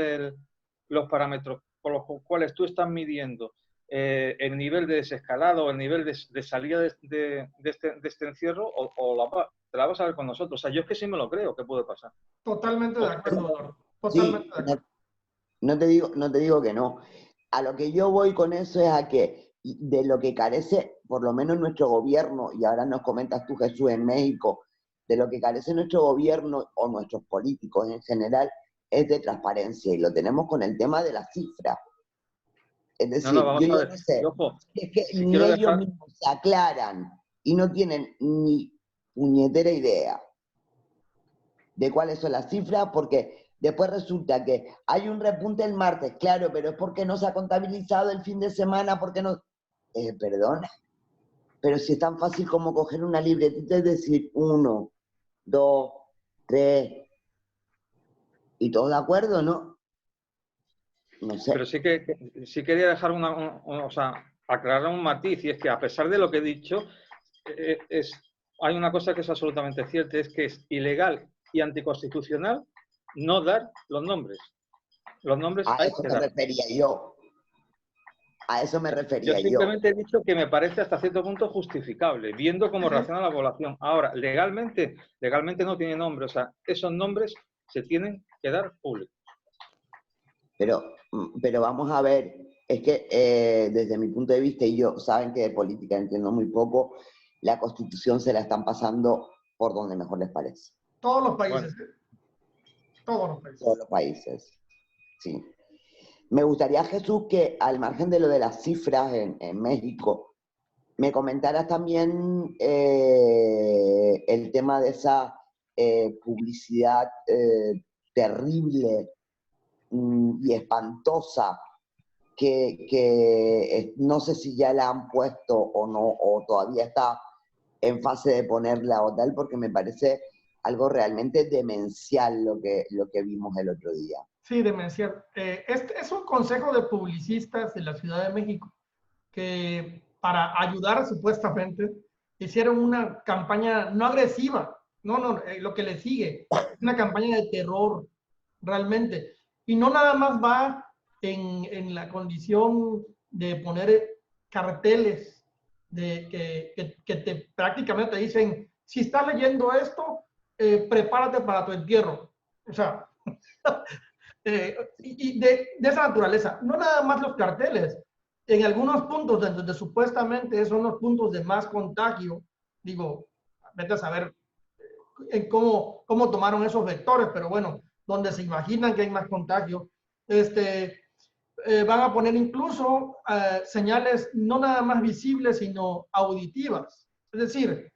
los parámetros por los cuales tú estás midiendo el nivel de desescalado o el nivel de salida de este encierro o te la vas a ver con nosotros. O sea, yo es que sí me lo creo que puede pasar. Totalmente de acuerdo, Eduardo. Sí, Totalmente de acuerdo. no te digo que no. A lo que yo voy con eso es a que de lo que carece, por lo menos nuestro gobierno, y ahora nos comentas tú, Jesús, en México, de lo que carece nuestro gobierno o nuestros políticos en general, es de transparencia, y lo tenemos con el tema de las cifras. Es decir, Vamos yo a ya ver. no sé, Ojo, es que si ni quiero ellos dejar... mismos se aclaran y no tienen ni puñetera idea de cuáles son las cifras, porque después resulta que hay un repunte el martes, claro, pero es porque no se ha contabilizado el fin de semana, porque no... perdona, pero si es tan fácil como coger una libretita y decir 1, 2, 3, y todos de acuerdo, ¿no? No sé. Pero sí quería dejar o sea, aclarar un matiz, y es que a pesar de lo que he dicho, hay una cosa que es absolutamente cierta, es que es ilegal y anticonstitucional no dar los nombres. Los nombres A hay eso que me dar. refería yo. A eso me Yo refería yo. simplemente he dicho que me parece hasta cierto punto justificable, viendo cómo reacciona la población. Ahora, legalmente no tiene nombre, o sea, esos nombres se tienen que dar públicos. Pero vamos a ver, es que desde mi punto de vista, y yo saben que de política entiendo muy poco, la Constitución se la están pasando por donde mejor les parece. Todos los países. Bueno. Todos los países. Todos los países, sí. Me gustaría, Jesús, que al margen de lo de las cifras en México, me comentaras también el tema de esa publicidad terrible y espantosa que no sé si ya la han puesto o no, o todavía está en fase de ponerla o tal, porque me parece algo realmente demencial lo que vimos el otro día. Sí, demencial. Este es un consejo de publicistas de la Ciudad de México que para ayudar supuestamente hicieron una campaña no agresiva, lo que le sigue, una campaña de terror realmente. Y no nada más va en la condición de poner carteles que te, prácticamente te dicen, si estás leyendo esto, prepárate para tu entierro. O sea, y de esa naturaleza, no nada más los carteles, en algunos puntos donde supuestamente son los puntos de más contagio, digo, vete a saber en cómo tomaron esos vectores, pero bueno, donde se imaginan que hay más contagio, van a poner incluso señales no nada más visibles, sino auditivas. Es decir,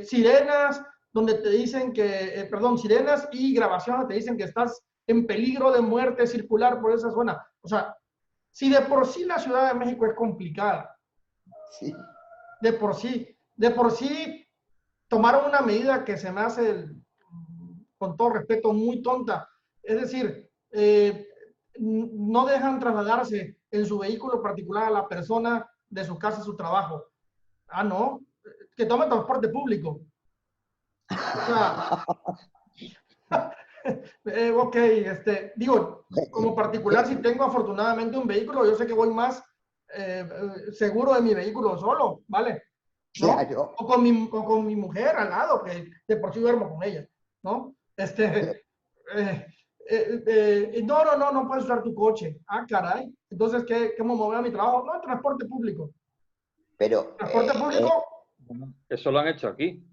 sirenas donde te dicen que, sirenas y grabaciones te dicen que estás en peligro de muerte circular por esa zona. O sea, si de por sí la Ciudad de México es complicada, Sí. de por sí tomaron una medida que se me hace, con todo respeto, muy tonta. Es decir, no dejan trasladarse en su vehículo particular a la persona de su casa a su trabajo. Ah, no, que tome transporte público. O sea, ok, digo, como particular, si tengo afortunadamente un vehículo, yo sé que voy más seguro de mi vehículo solo, ¿vale? ¿No? Claro. O con mi mujer al lado, que de por sí duermo con ella, ¿no? No puedes usar tu coche. Ah, caray. Entonces, ¿cómo me voy a mi trabajo? No, transporte público. Pero Transporte público. Eso lo han hecho aquí.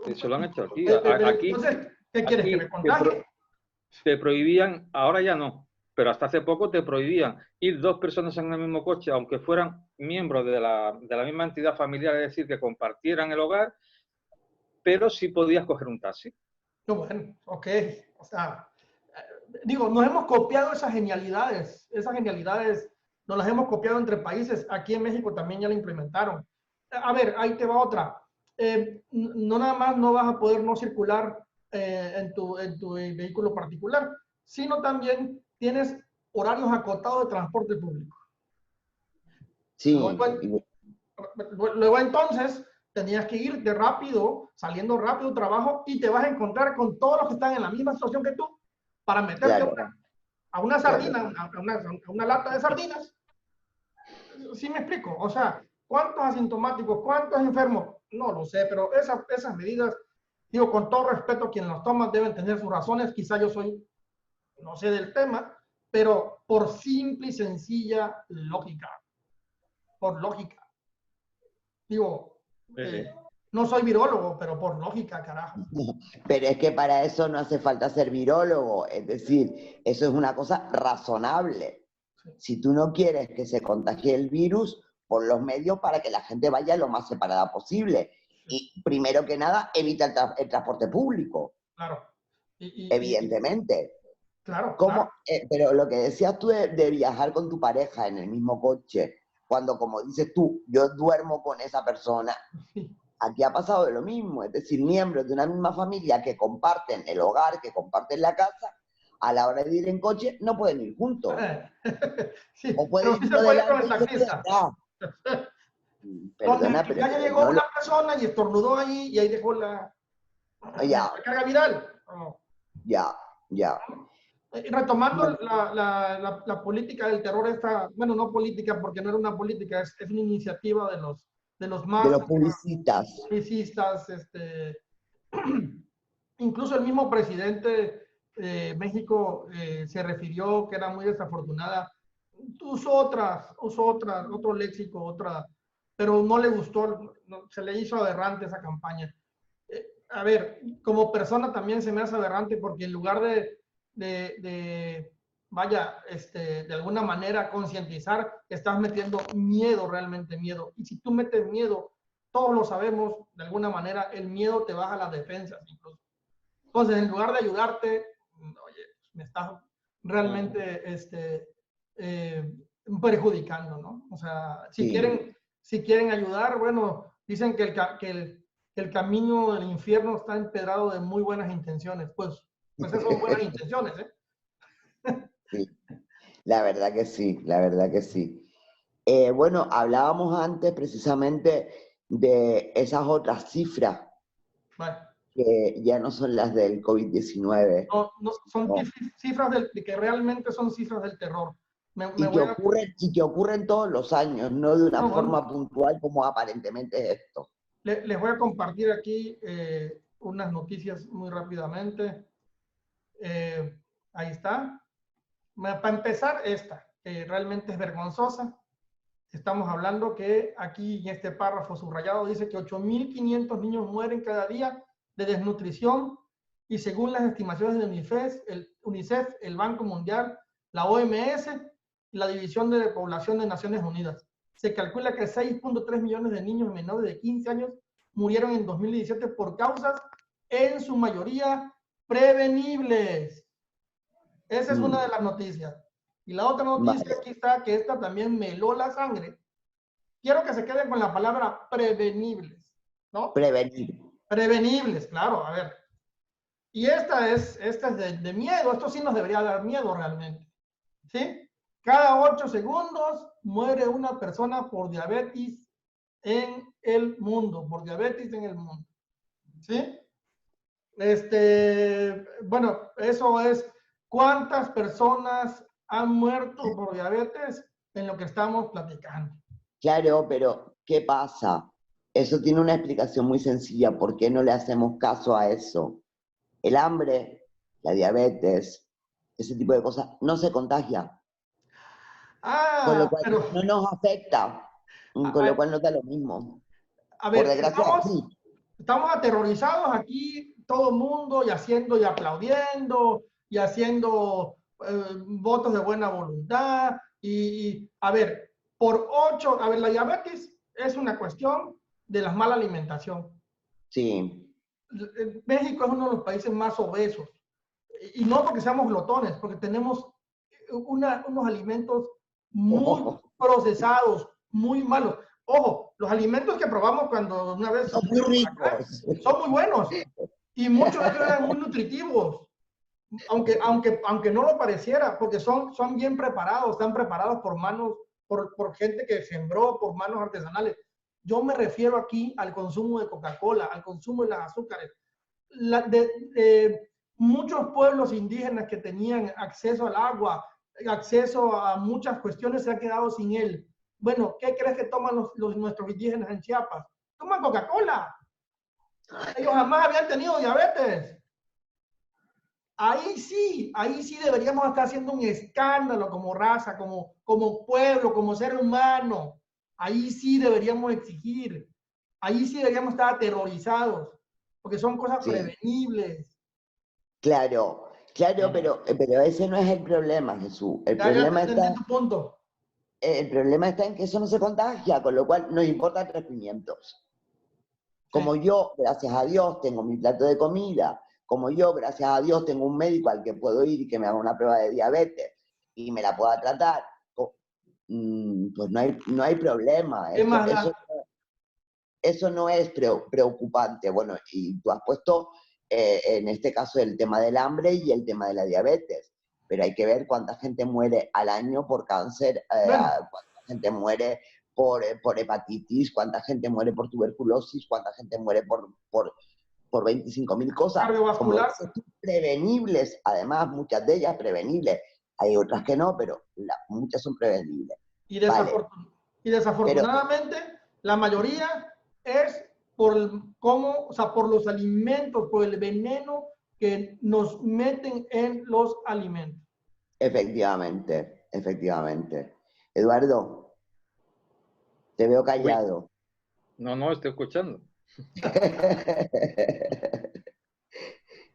Eso lo han hecho aquí. Aquí, entonces, ¿qué quieres? ¿Que me contagie? te prohibían, ahora ya no, pero hasta hace poco te prohibían ir dos personas en el mismo coche, aunque fueran miembros de la misma entidad familiar, es decir, que compartieran el hogar, pero sí podías coger un taxi. No, bueno, ok. O sea, digo, nos hemos copiado esas genialidades nos las hemos copiado entre países. Aquí en México también ya la implementaron. A ver, ahí te va otra. No nada más no vas a poder no circular en tu vehículo particular, sino también tienes horarios acotados de transporte público. sí. Luego entonces tenías que irte rápido, saliendo rápido del trabajo, y te vas a encontrar con todos los que están en la misma situación que tú para meterte a una sardina, a una lata de sardinas. ¿Sí me explico? O sea, ¿cuántos asintomáticos, cuántos enfermos? No lo sé, pero esas medidas, digo, con todo respeto a quienes las toman, deben tener sus razones. Quizá yo no sé del tema, pero por simple y sencilla lógica. Por lógica. Digo, no soy virólogo, pero por lógica, carajo. Pero es que para eso no hace falta ser virólogo, es decir, eso es una cosa razonable. Sí. Si tú no quieres que se contagie el virus, pon los medios para que la gente vaya lo más separada posible. Sí. Y primero que nada, evita el transporte público. Claro. Evidentemente. Claro, claro. Claro. Pero lo que decías tú de viajar con tu pareja en el mismo coche, cuando, como dices tú, yo duermo con esa persona, aquí ha pasado de lo mismo, es decir, miembros de una misma familia que comparten el hogar, que comparten la casa, a la hora de ir en coche no pueden ir juntos. Sí, o pueden pero sí se puede ir con el taxista. Perdona, pero ya llegó una persona y estornudó ahí y ahí dejó la carga viral. Oh. Ya. Retomando la política del terror, bueno, no política porque no era una política, es una iniciativa de los publicistas. Incluso el mismo presidente de México se refirió que era muy desafortunada. Usó otro léxico, pero no le gustó, se le hizo aberrante esa campaña. A ver, como persona también se me hace aberrante porque en lugar de alguna manera concientizar, estás metiendo miedo, realmente miedo. Y si tú metes miedo, todos lo sabemos, de alguna manera, el miedo te baja las defensas incluso. Entonces, en lugar de ayudarte, oye, me estás realmente perjudicando, ¿no? O sea, si quieren ayudar, bueno, dicen que el camino del infierno está empedrado de muy buenas intenciones. Pues esas son buenas intenciones, ¿eh? Sí, la verdad que sí. Bueno, hablábamos antes precisamente de esas otras cifras. Vale. que ya no son las del COVID-19. No, no, son No. cifras que realmente son cifras del terror. Y que ocurren todos los años, no de una No, bueno, forma puntual como aparentemente es esto. les voy a compartir aquí unas noticias muy rápidamente. Ahí está. Para empezar, esta, que realmente es vergonzosa. Estamos hablando que aquí en este párrafo subrayado dice que 8.500 niños mueren cada día de desnutrición y según las estimaciones de UNICEF, el Banco Mundial, la OMS y la División de Población de Naciones Unidas, se calcula que 6.3 millones de niños menores de 15 años murieron en 2017 por causas en su mayoría prevenibles. Esa es una de las noticias. Y la otra noticia Vale. aquí está, que esta también me heló la sangre. Quiero que se queden con la palabra prevenibles, ¿no? Prevenir. Prevenibles, claro, a ver. Y esta es de miedo, esto sí nos debería dar miedo realmente, ¿sí? Cada 8 segundos muere una persona por diabetes en el mundo, ¿sí? Bueno, eso es cuántas personas han muerto por diabetes en lo que estamos platicando. Claro, pero ¿qué pasa? Eso tiene una explicación muy sencilla. ¿Por qué no le hacemos caso a eso? El hambre, la diabetes, ese tipo de cosas, no se contagia. Con lo cual Pero, no nos afecta. Con lo cual no da lo mismo. a Por ver, desgracia, sí. estamos aterrorizados aquí, todo el mundo, y haciendo y aplaudiendo, y haciendo votos de buena voluntad, a ver, a ver, la diabetes es una cuestión de la mala alimentación. Sí. México es uno de los países más obesos, y no porque seamos glotones, porque tenemos unos alimentos muy procesados, muy malos. Ojo, los alimentos que probamos cuando una vez Son muy ricos. son muy buenos y muchos de ellos eran muy nutritivos, aunque no lo pareciera, porque son bien preparados, están preparados por manos, por gente que sembró, por manos artesanales. Yo me refiero aquí al consumo de Coca-Cola, al consumo de las azúcares. Muchos pueblos indígenas que tenían acceso al agua, acceso a muchas cuestiones, se han quedado sin él. Bueno, ¿qué crees que toman nuestros indígenas en Chiapas? Toman Coca-Cola. Ellos jamás habían tenido diabetes. Ahí sí deberíamos estar haciendo un escándalo como raza, como pueblo, como ser humano. Ahí sí deberíamos exigir. Ahí sí deberíamos estar aterrorizados, porque son cosas prevenibles. Claro, pero ese no es el problema, Jesús. El problema está en que eso no se contagia, con lo cual nos importan 3 pimientos. Como yo, gracias a Dios, tengo mi plato de comida, como yo, gracias a Dios, tengo un médico al que puedo ir y que me haga una prueba de diabetes y me la pueda tratar, pues no hay problema. Eso no es preocupante. Bueno, y tú has puesto en este caso el tema del hambre y el tema de la diabetes, pero hay que ver cuánta gente muere al año por cáncer, cuánta gente muere por hepatitis, cuánta gente muere por tuberculosis, cuánta gente muere por 25.000 cosas. Cardiovascular. Como prevenibles, además, muchas de ellas prevenibles. Hay otras que no, pero muchas son prevenibles. Y desafortunadamente, la mayoría es por los alimentos, por el veneno que nos meten en los alimentos. Efectivamente. Eduardo, te veo callado. Uy. No, estoy escuchando.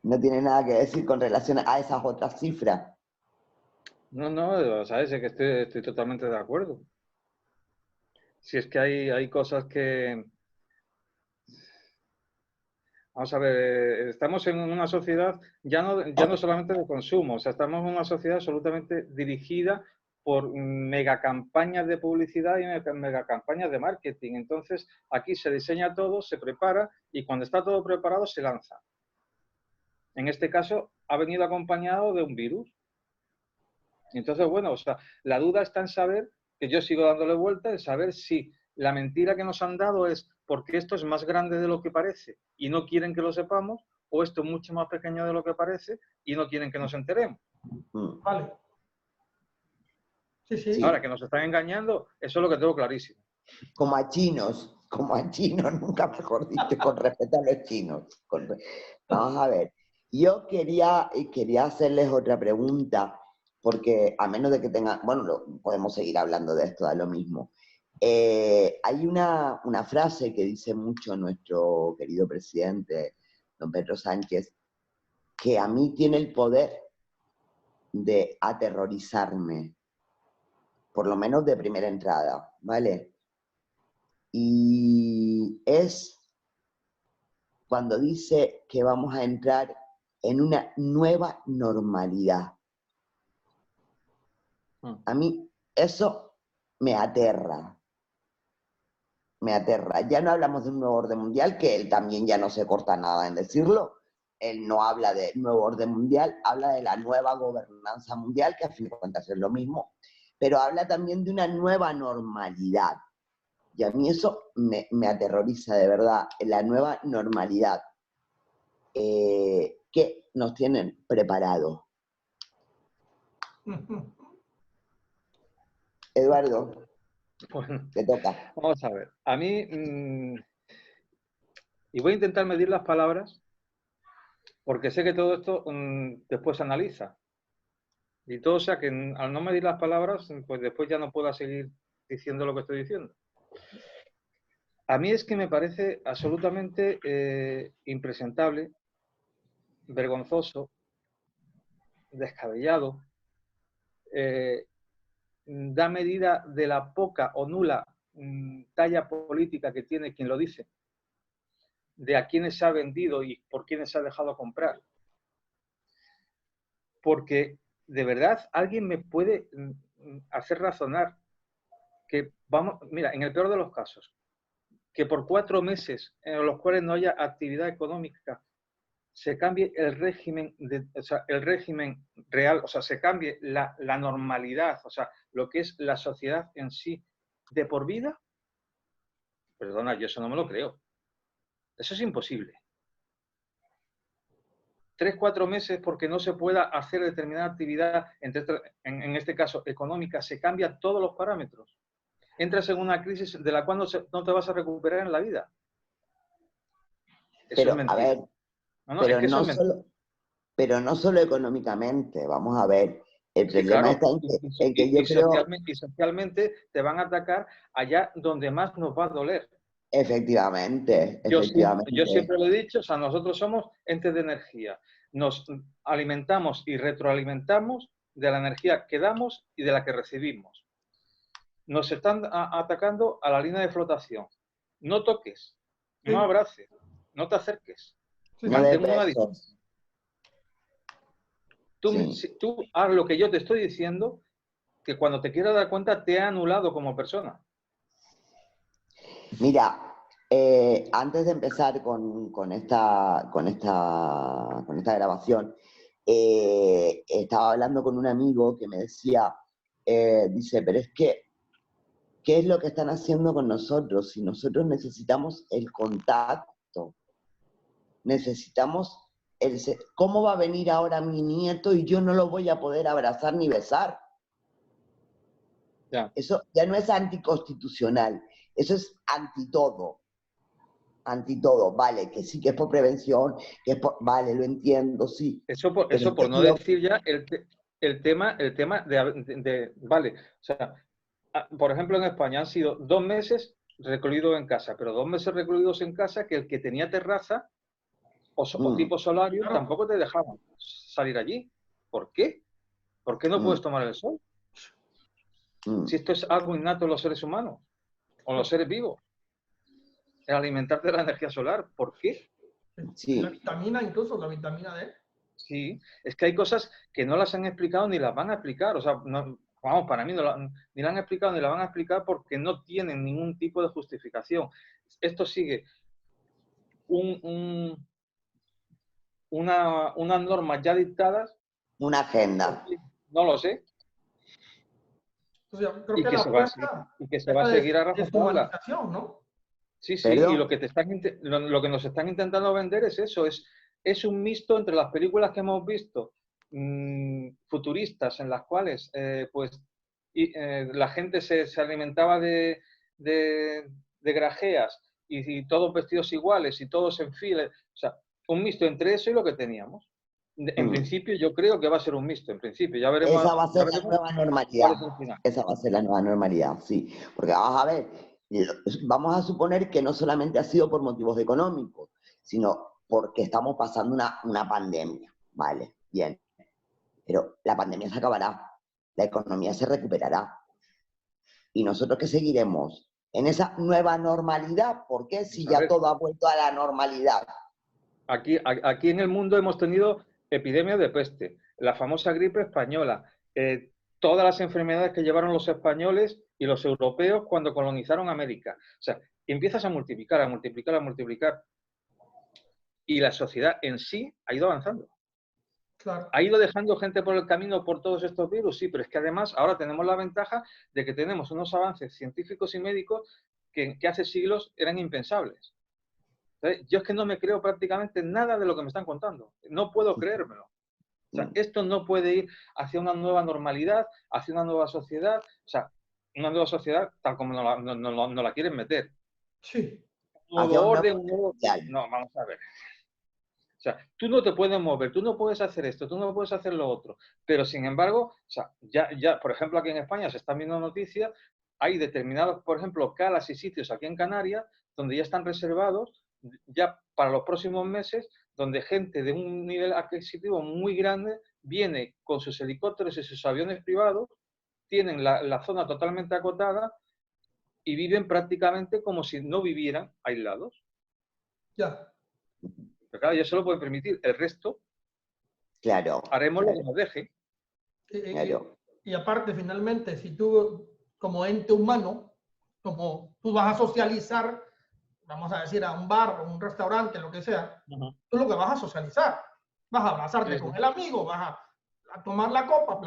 No tiene nada que decir con relación a esas otras cifras. No, sabes que estoy totalmente de acuerdo. Si es que hay cosas que... Vamos a ver, estamos en una sociedad ya no solamente de consumo, o sea, estamos en una sociedad absolutamente dirigida por megacampañas de publicidad y megacampañas de marketing. Entonces, aquí se diseña todo, se prepara y cuando está todo preparado se lanza. En este caso, ha venido acompañado de un virus. Entonces, bueno, o sea, la duda está en saber, que yo sigo dándole vuelta, en saber si la mentira que nos han dado es porque esto es más grande de lo que parece y no quieren que lo sepamos, o esto es mucho más pequeño de lo que parece y no quieren que nos enteremos. Vale. Sí, sí. Ahora, que nos están engañando, eso es lo que tengo clarísimo. Como a chinos, nunca mejor dicho, con respeto a los chinos. Vamos a ver, yo quería hacerles otra pregunta, porque a menos de que tengan, bueno, podemos seguir hablando de esto, da lo mismo. Hay una frase que dice mucho nuestro querido presidente, don Pedro Sánchez, que a mí tiene el poder de aterrorizarme, por lo menos de primera entrada, ¿vale? Y es cuando dice que vamos a entrar en una nueva normalidad. A mí eso me aterra. Me aterra. Ya no hablamos de un nuevo orden mundial, que él también ya no se corta nada en decirlo. Él no habla de nuevo orden mundial, habla de la nueva gobernanza mundial, que a fin de cuentas es lo mismo, pero habla también de una nueva normalidad. Y a mí eso me aterroriza, de verdad, la nueva normalidad. ¿Qué nos tienen preparado? Eduardo, Bueno, te toca. vamos a ver. A mí, y voy a intentar medir las palabras, porque sé que todo esto después se analiza. Y todo sea que al no medir las palabras, pues después ya no pueda seguir diciendo lo que estoy diciendo. A mí es que me parece absolutamente impresentable, vergonzoso, descabellado, da medida de la poca o nula talla política que tiene quien lo dice, de a quiénes se ha vendido y por quiénes se ha dejado comprar. Porque de verdad alguien me puede hacer razonar que vamos, mira, en el peor de los casos, que por 4 meses en los cuales no haya actividad económica se cambie el régimen, o sea, el régimen real, o sea, se cambie la normalidad, o sea, lo que es la sociedad en sí, de por vida. Perdona, yo eso no me lo creo. Eso es imposible. 3, 4 meses porque no se pueda hacer determinada actividad, en este caso económica, se cambian todos los parámetros. Entras en una crisis de la cual no te vas a recuperar en la vida. Eso Pero, es mentira. a ver, Es que eso es mentira. pero no solo económicamente, vamos a ver. El Sí, problema claro. está en que yo creo... Y socialmente te van a atacar allá donde más nos va a doler. Efectivamente. Yo siempre lo he dicho, o sea, nosotros somos entes de energía. Nos alimentamos y retroalimentamos de la energía que damos y de la que recibimos. Nos están atacando a la línea de flotación. No toques, no abraces, no te acerques. Mantén una distancia. Tú haz lo que yo te estoy diciendo, que cuando te quieras dar cuenta te ha anulado como persona. Mira, antes de empezar con esta grabación, estaba hablando con un amigo que me decía, dice, pero es que, ¿qué es lo que están haciendo con nosotros? Si nosotros necesitamos el contacto, necesitamos ¿cómo va a venir ahora mi nieto y yo no lo voy a poder abrazar ni besar? Ya. Eso ya no es anticonstitucional, eso es anti todo. Anti todo, vale, que sí que es por prevención, que es por, vale, lo entiendo, sí. Eso por no decir ya el tema de vale, o sea, por ejemplo en España han sido 2 meses recluidos en casa, pero 2 meses recluidos en casa que el que tenía terraza o tipo solario tampoco te dejaban salir allí. ¿Por qué? ¿Por qué no puedes tomar el sol? Si esto es algo innato en los seres humanos o en los seres vivos, el alimentarte de la energía solar, ¿por qué? Sí. La vitamina, incluso la vitamina D. Sí, es que hay cosas que no las han explicado ni las van a explicar. O sea, vamos, para mí ni la han explicado ni la van a explicar porque no tienen ningún tipo de justificación. Esto sigue unas normas ya dictadas. Una agenda. No lo sé. O sea, creo Y que que la se va a seguir a rajatabla. deshumanización, ¿no? Sí, sí, y Perdón. lo que nos están intentando vender es eso, es un mixto entre las películas que hemos visto futuristas en las cuales la gente se alimentaba de grajeas y todos vestidos iguales y todos en fila. O sea, un mixto entre eso y lo que teníamos. En principio yo creo que va a ser un mixto, en principio. Ya Esa va a ya ser la veremos nueva normalidad. cuál es el final. Esa va a ser la nueva normalidad, sí. Porque vamos a ver, vamos a suponer que no solamente ha sido por motivos económicos, sino porque estamos pasando una pandemia. Vale, bien. Pero la pandemia se acabará, la economía se recuperará. ¿Y nosotros qué seguiremos? En esa nueva normalidad, ¿por qué si A ya ver, todo ha vuelto a la normalidad? aquí en el mundo hemos tenido epidemias de peste, la famosa gripe española, todas las enfermedades que llevaron los españoles y los europeos cuando colonizaron América. O sea, empiezas a multiplicar, a multiplicar, a multiplicar. Y la sociedad en sí ha ido avanzando. Claro. ¿Ha ido dejando gente por el camino por todos estos virus? Sí, pero es que además ahora tenemos la ventaja de que tenemos unos avances científicos y médicos que hace siglos eran impensables. Entonces, yo es que no me creo prácticamente nada de lo que me están contando. No puedo creérmelo. O sea, esto no puede ir hacia una nueva normalidad, hacia una nueva sociedad. O sea, una nueva sociedad tal como no la quieren meter. Sí. Un nuevo Hacia un nuevo orden, un nuevo... mundial. No, vamos a ver. O sea, tú no te puedes mover, tú no puedes hacer esto, tú no puedes hacer lo otro. Pero, sin embargo, o sea, ya, por ejemplo, aquí en España se están viendo noticias, hay determinados, por ejemplo, calas y sitios aquí en Canarias donde ya están reservados ya para los próximos meses, donde gente de un nivel adquisitivo muy grande viene con sus helicópteros y sus aviones privados, tienen la zona totalmente acotada y viven prácticamente como si no vivieran aislados. Ya. Pero claro, ya se lo pueden permitir. El resto Claro, haremos claro, lo que nos deje. claro. Y aparte, finalmente, si tú como ente humano, como tú vas a socializar, vamos a decir, a un bar, o un restaurante, lo que sea, tú lo que vas a socializar. Vas a abrazarte con el amigo, vas a tomar la copa, a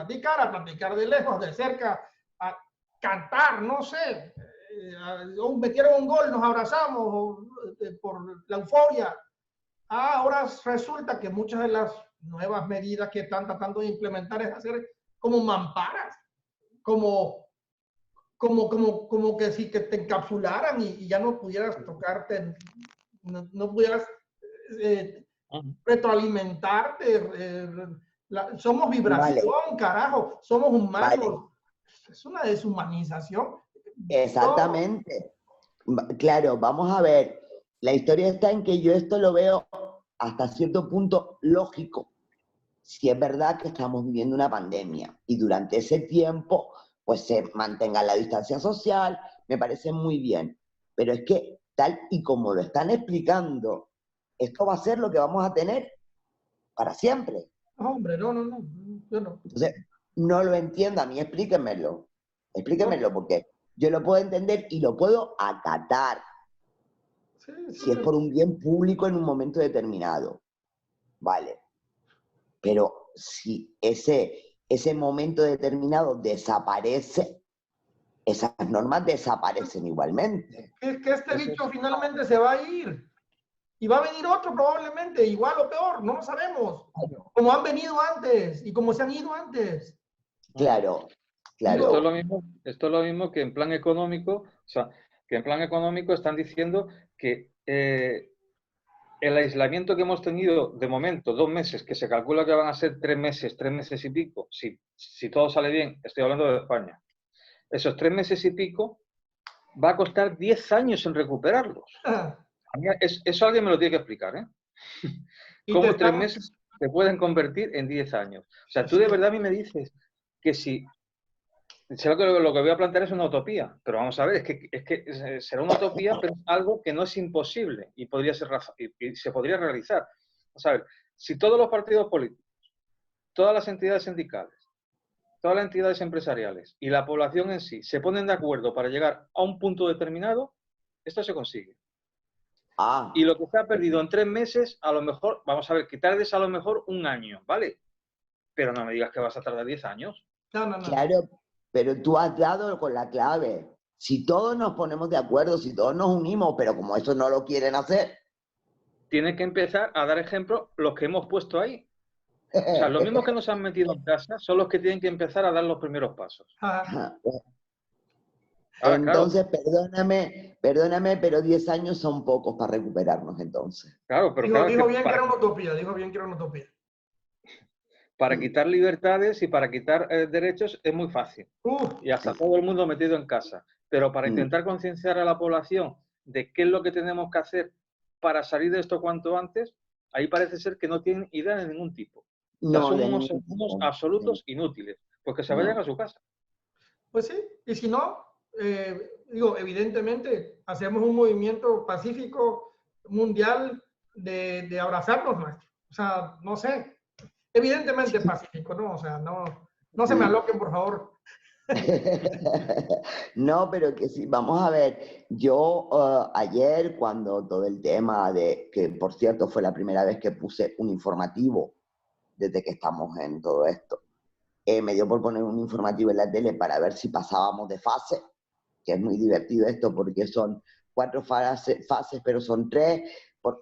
platicar de lejos, de cerca, a cantar, no sé. Metieron un gol, nos abrazamos por la euforia. Ahora resulta que muchas de las nuevas medidas que están tratando de implementar es hacer como mamparas, como que si que te encapsularan y ya no pudieras tocarte, no pudieras retroalimentarte. Somos vibración, Vale, carajo, somos humanos. vale. Es una deshumanización. No, Exactamente. Claro, vamos a ver. La historia está en que yo esto lo veo hasta cierto punto lógico. Si es verdad que estamos viviendo una pandemia y durante ese tiempo pues se mantenga la distancia social, me parece muy bien. Pero es que tal y como lo están explicando, esto va a ser lo que vamos a tener para siempre. hombre, no. Yo no. Entonces, no lo entiendo, a mí explíquenmelo. Explíquenmelo porque yo lo puedo entender y lo puedo acatar Sí, si es por un bien público en un momento determinado. Vale. Pero si ese momento determinado desaparece, esas normas desaparecen igualmente. Es que este bicho finalmente se va a ir. Y va a venir otro probablemente, igual o peor, no lo sabemos. Como han venido antes y como se han ido antes. Claro, claro. Esto es lo mismo que en plan económico, o sea, que en plan económico están diciendo que el aislamiento que hemos tenido de momento, 2 meses, que se calcula que van a ser 3 meses y pico, si todo sale bien, estoy hablando de España, esos 3 meses y pico va a costar 10 años en recuperarlos. A mí eso alguien me lo tiene que explicar, ¿eh? ¿Cómo 3 meses se pueden convertir en 10 años? O sea, tú de verdad a mí me dices que si... Sé lo que voy a plantear es una utopía, pero vamos a ver, es que será una utopía, pero es algo que no es imposible y se podría realizar. Vamos a ver, si todos los partidos políticos, todas las entidades sindicales, todas las entidades empresariales y la población en sí se ponen de acuerdo para llegar a un punto determinado, esto se consigue. Y lo que se ha perdido en 3 meses, a lo mejor, vamos a ver, que tardes a lo mejor 1 año, ¿vale? Pero no me digas que vas a tardar 10 años. No. Claro, pero tú has dado con la clave. Si todos nos ponemos de acuerdo, si todos nos unimos, pero como eso no lo quieren hacer. Tienen que empezar a dar ejemplo los que hemos puesto ahí. O sea, los mismos que nos han metido en casa son los que tienen que empezar a dar los primeros pasos. Ahora, entonces, claro, perdóname, pero 10 años son pocos para recuperarnos entonces. Claro, pero dijo bien que era una utopía, dijo bien que era una utopía. Para quitar libertades y para quitar derechos es muy fácil. Y hasta todo el mundo metido en casa. Pero para intentar concienciar a la población de qué es lo que tenemos que hacer para salir de esto cuanto antes, ahí parece ser que no tienen idea de ningún tipo. O sea, somos unos absolutos inútiles. Pues que se vayan a su casa. Pues sí, y si no, digo, evidentemente hacemos un movimiento pacífico mundial de abrazarnos, maestro. O sea, no sé, evidentemente pacífico, ¿no? O sea, no se me aloquen, por favor. No, pero que sí, vamos a ver, yo ayer cuando todo el tema de, que por cierto fue la primera vez que puse un informativo desde que estamos en todo esto, me dio por poner un informativo en la tele para ver si pasábamos de fase, que es muy divertido esto porque son 4 fases, pero son 3,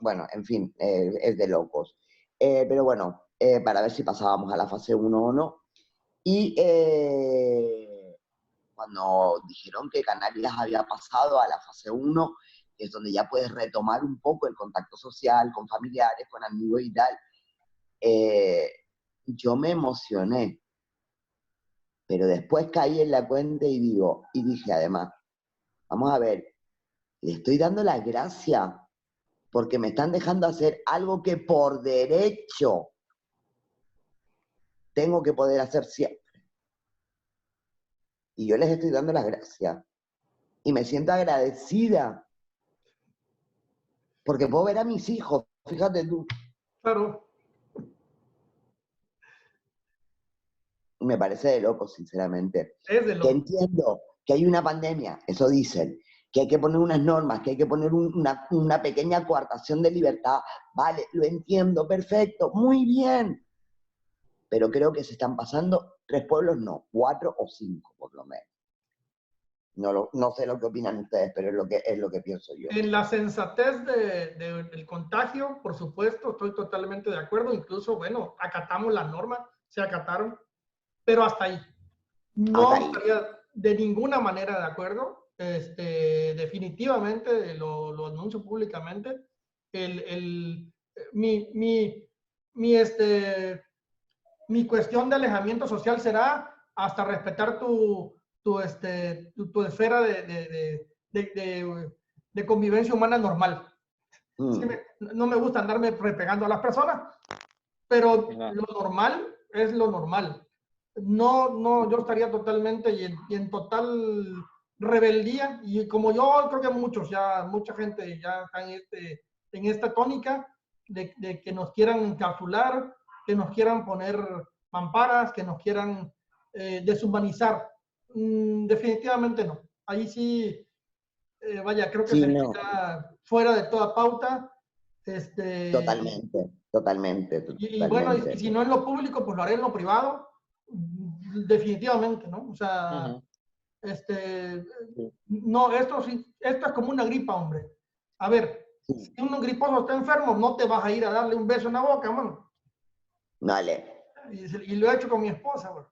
bueno, en fin, es de locos. Pero bueno, para ver si pasábamos a la fase 1 o no. Y cuando dijeron que Canarias había pasado a la fase 1, que es donde ya puedes retomar un poco el contacto social con familiares, con amigos y tal, yo me emocioné. Pero después caí en la cuenta y dije además, vamos a ver, le estoy dando las gracias porque me están dejando hacer algo que por derecho tengo que poder hacer siempre. Y yo les estoy dando las gracias. Y me siento agradecida. Porque puedo ver a mis hijos, fíjate tú. Claro. Me parece de loco, sinceramente. Es de loco. Que entiendo que hay una pandemia, eso dicen, que hay que poner unas normas, que hay que poner una pequeña coartación de libertad. Vale, lo entiendo, perfecto, muy bien. Pero creo que se están pasando 3 pueblos, no, 4 o 5 por lo menos. No sé lo que opinan ustedes, pero es lo que pienso yo. En la sensatez del contagio, por supuesto, estoy totalmente de acuerdo. Incluso, bueno, acatamos las normas, se acataron, pero hasta ahí. No estaría de ninguna manera de acuerdo. Definitivamente, lo anuncio públicamente. Mi cuestión de alejamiento social será hasta respetar tu esfera de convivencia humana normal. Sí, no me gusta andarme repegando a las personas, pero lo normal es lo normal. No, yo estaría totalmente y en total rebeldía, y como yo creo que mucha gente ya está en esta tónica de que nos quieran encapsular, que nos quieran poner mamparas, que nos quieran deshumanizar. Definitivamente no. Ahí sí, vaya, creo que sí, está fuera de toda pauta. Totalmente. Y bueno, y si no en lo público, pues lo haré en lo privado. Definitivamente, ¿no? O sea, no, esto es como una gripa, hombre. A ver, si un griposo está enfermo, no te vas a ir a darle un beso en la boca, mano. Vale. Y lo he hecho con mi esposa, bueno.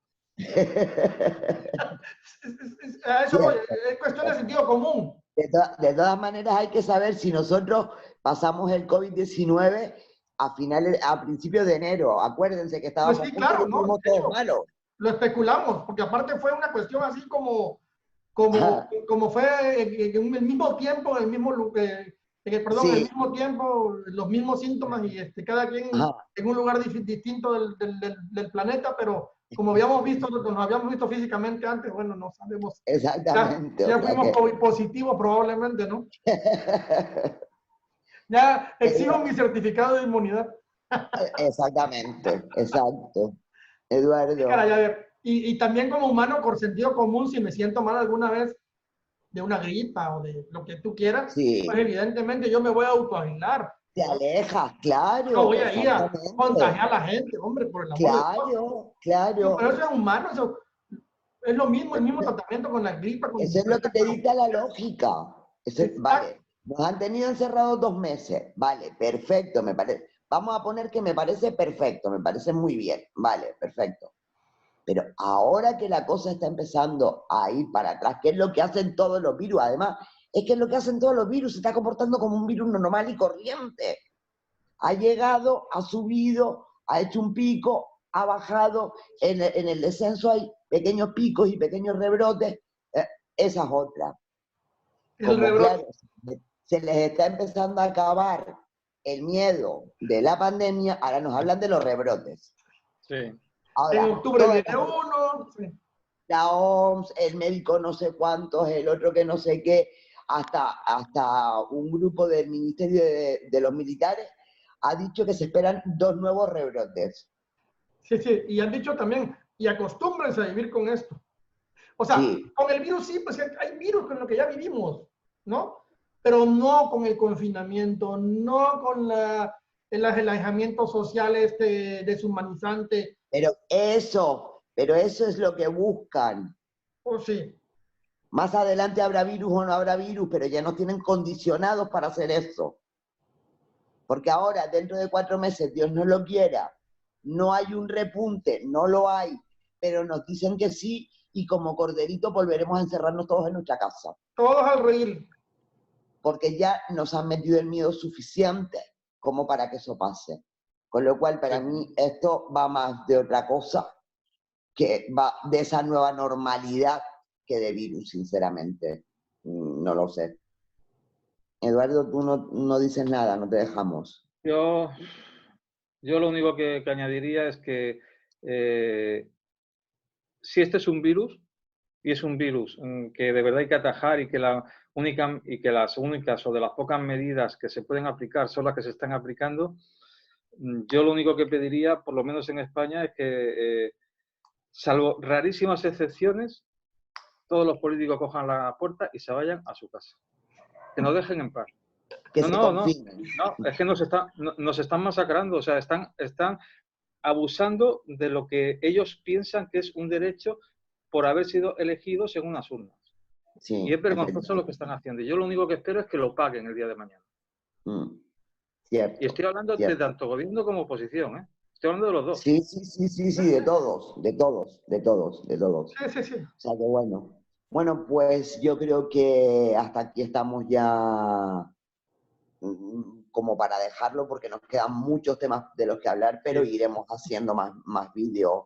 A eso voy, es cuestión de sentido común. De todas maneras, hay que saber si nosotros pasamos el COVID-19 a principios de enero. Acuérdense que estábamos pues sí, claro, ¿no? todos malos. Lo especulamos, porque aparte fue una cuestión así como fue en el mismo tiempo, el mismo tiempo, los mismos síntomas y cada quien en un lugar distinto del planeta, pero como habíamos visto, nos habíamos visto físicamente antes, bueno, no sabemos. Exactamente. Ya fuimos positivos probablemente, ¿no? Ya exijo mi certificado de inmunidad. Exactamente, exacto. Eduardo. Caray, a ver, y también como humano, por sentido común, si me siento mal alguna vez de una gripa o de lo que tú quieras, pues evidentemente yo me voy a autoaislar. Te alejas, claro. No voy a ir a contagiar a la gente, hombre, por el amor de Dios. Claro. Pero eso es humano, Es lo mismo, el mismo tratamiento con la gripa. Con Eso es lo que te dicta la lógica. Vale, nos han tenido encerrados 2 meses. Vale, perfecto, me parece. Vamos a poner que me parece perfecto, me parece muy bien. Vale, perfecto. Pero ahora que la cosa está empezando a ir para atrás, que es lo que hacen todos los virus, además, es que es lo que hacen todos los virus, se está comportando como un virus normal y corriente. Ha llegado, ha subido, ha hecho un pico, ha bajado, en el descenso hay pequeños picos y pequeños rebrotes, esa es otra. El rebrote. Claro, se les está empezando a acabar el miedo de la pandemia, ahora nos hablan de los rebrotes. Sí. Ahora, en octubre viene uno. Sí. La OMS, el médico no sé cuántos, el otro que no sé qué, hasta un grupo del Ministerio de los Militares ha dicho que se esperan 2 nuevos rebrotes. Sí, sí, y han dicho también, y acostúmbrense a vivir con esto. O sea, Sí. con el virus sí, pues hay virus con lo que ya vivimos, ¿no? Pero no con el confinamiento, no con el alejamiento social deshumanizante. Pero eso es lo que buscan. Oh, sí. Más adelante habrá virus o no habrá virus, pero ya nos tienen condicionados para hacer eso. Porque ahora, dentro de 4 meses, Dios no lo quiera, no hay un repunte, no lo hay, pero nos dicen que sí, y como corderitos volveremos a encerrarnos todos en nuestra casa. Todos al reír. Porque ya nos han metido el miedo suficiente como para que eso pase. Con lo cual, para mí, esto va más de otra cosa, que va de esa nueva normalidad que de virus, sinceramente. No lo sé. Eduardo, tú no dices nada, no te dejamos. Yo lo único que añadiría es que si este es un virus, y es un virus que de verdad hay que atajar y que las únicas o de las pocas medidas que se pueden aplicar son las que se están aplicando, yo lo único que pediría, por lo menos en España, es que, salvo rarísimas excepciones, todos los políticos cojan la puerta y se vayan a su casa. Que nos dejen en paz. Que No, es que nos están masacrando, o sea, están abusando de lo que ellos piensan que es un derecho por haber sido elegidos en unas urnas. Sí, y es vergonzoso lo que están haciendo. Y yo lo único que espero es que lo paguen el día de mañana. Cierto, Y estoy hablando de tanto gobierno como oposición, ¿eh? Estoy hablando de los dos. Sí, de todos. Sí, sí, sí. O sea que bueno. Bueno, pues yo creo que hasta aquí estamos ya como para dejarlo, porque nos quedan muchos temas de los que hablar, pero iremos haciendo más vídeos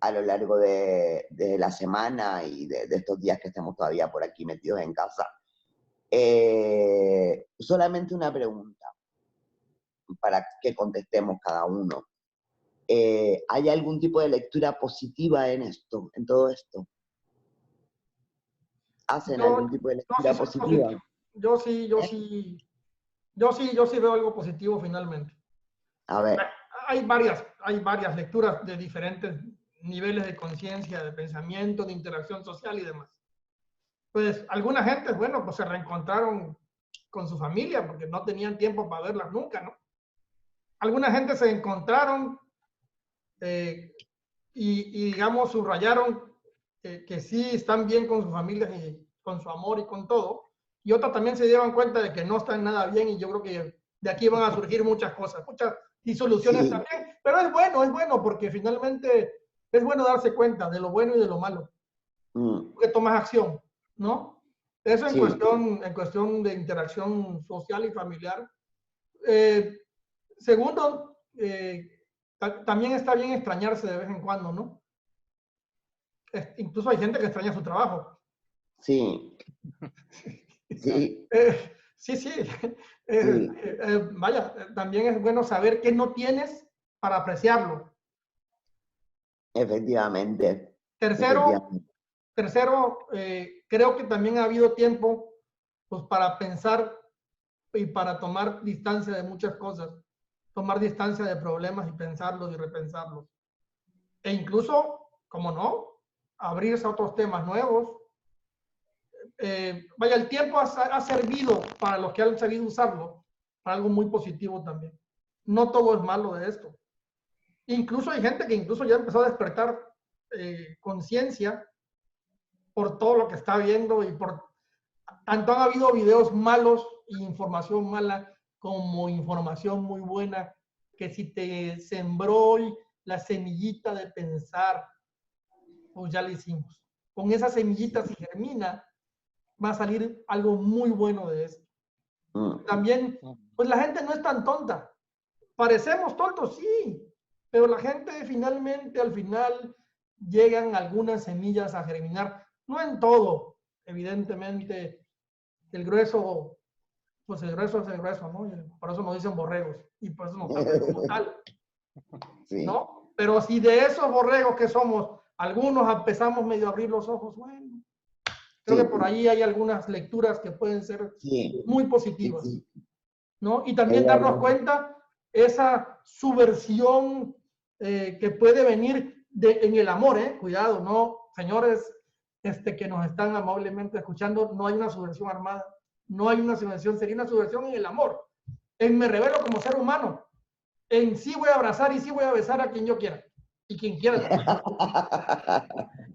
a lo largo de la semana y de estos días que estemos todavía por aquí metidos en casa. Solamente una pregunta para que contestemos cada uno. ¿Hay algún tipo de lectura positiva en esto, en todo esto? ¿Hacen algún tipo de lectura positiva? Yo sí veo algo positivo finalmente. A ver. Hay varias lecturas de diferentes niveles de conciencia, de pensamiento, de interacción social y demás. Pues alguna gente, bueno, pues se reencontraron con su familia porque no tenían tiempo para verlas nunca, ¿no? Alguna gente se encontraron y digamos, subrayaron que sí están bien con sus familias y con su amor y con todo. Y otras también se dieron cuenta de que no están nada bien y yo creo que de aquí van a surgir muchas cosas, muchas disoluciones también. Pero es bueno porque finalmente es bueno darse cuenta de lo bueno y de lo malo. Que tomas acción, ¿no? Eso en cuestión de interacción social y familiar. Segundo, también está bien extrañarse de vez en cuando, ¿no? Incluso hay gente que extraña su trabajo. Sí. Sí. Sí. Vaya, también es bueno saber qué no tienes para apreciarlo. Efectivamente. Tercero, creo que también ha habido tiempo pues, para pensar y para tomar distancia de muchas cosas. Tomar distancia de problemas y pensarlos y repensarlos. E incluso, como no, abrirse a otros temas nuevos. Vaya, el tiempo ha servido para los que han sabido usarlo, para algo muy positivo también. No todo es malo de esto. Incluso hay gente que incluso ya empezó a despertar conciencia por todo lo que está viendo y por tanto han habido videos malos e información mala como información muy buena, que si te sembró hoy la semillita de pensar, pues ya lo hicimos. Con esa semillita, si germina, va a salir algo muy bueno de esto. También, pues la gente no es tan tonta. Parecemos tontos, sí, pero la gente finalmente, al final, llegan algunas semillas a germinar. No en todo, evidentemente, el grueso, pues el grueso es el grueso, ¿no? Por eso nos dicen borregos y por eso nos tratan como tal, Sí. ¿no? Pero si de esos borregos que somos, algunos empezamos medio a abrir los ojos, bueno, creo que por ahí hay algunas lecturas que pueden ser muy positivas, ¿no? Y también darnos cuenta esa subversión que puede venir en el amor, cuidado, ¿no? Señores que nos están amablemente escuchando, no hay una subversión armada, no hay una subversión, sería una subversión en el amor, en me revelo como ser humano, en sí voy a abrazar y sí voy a besar a quien yo quiera, y quien quiera también.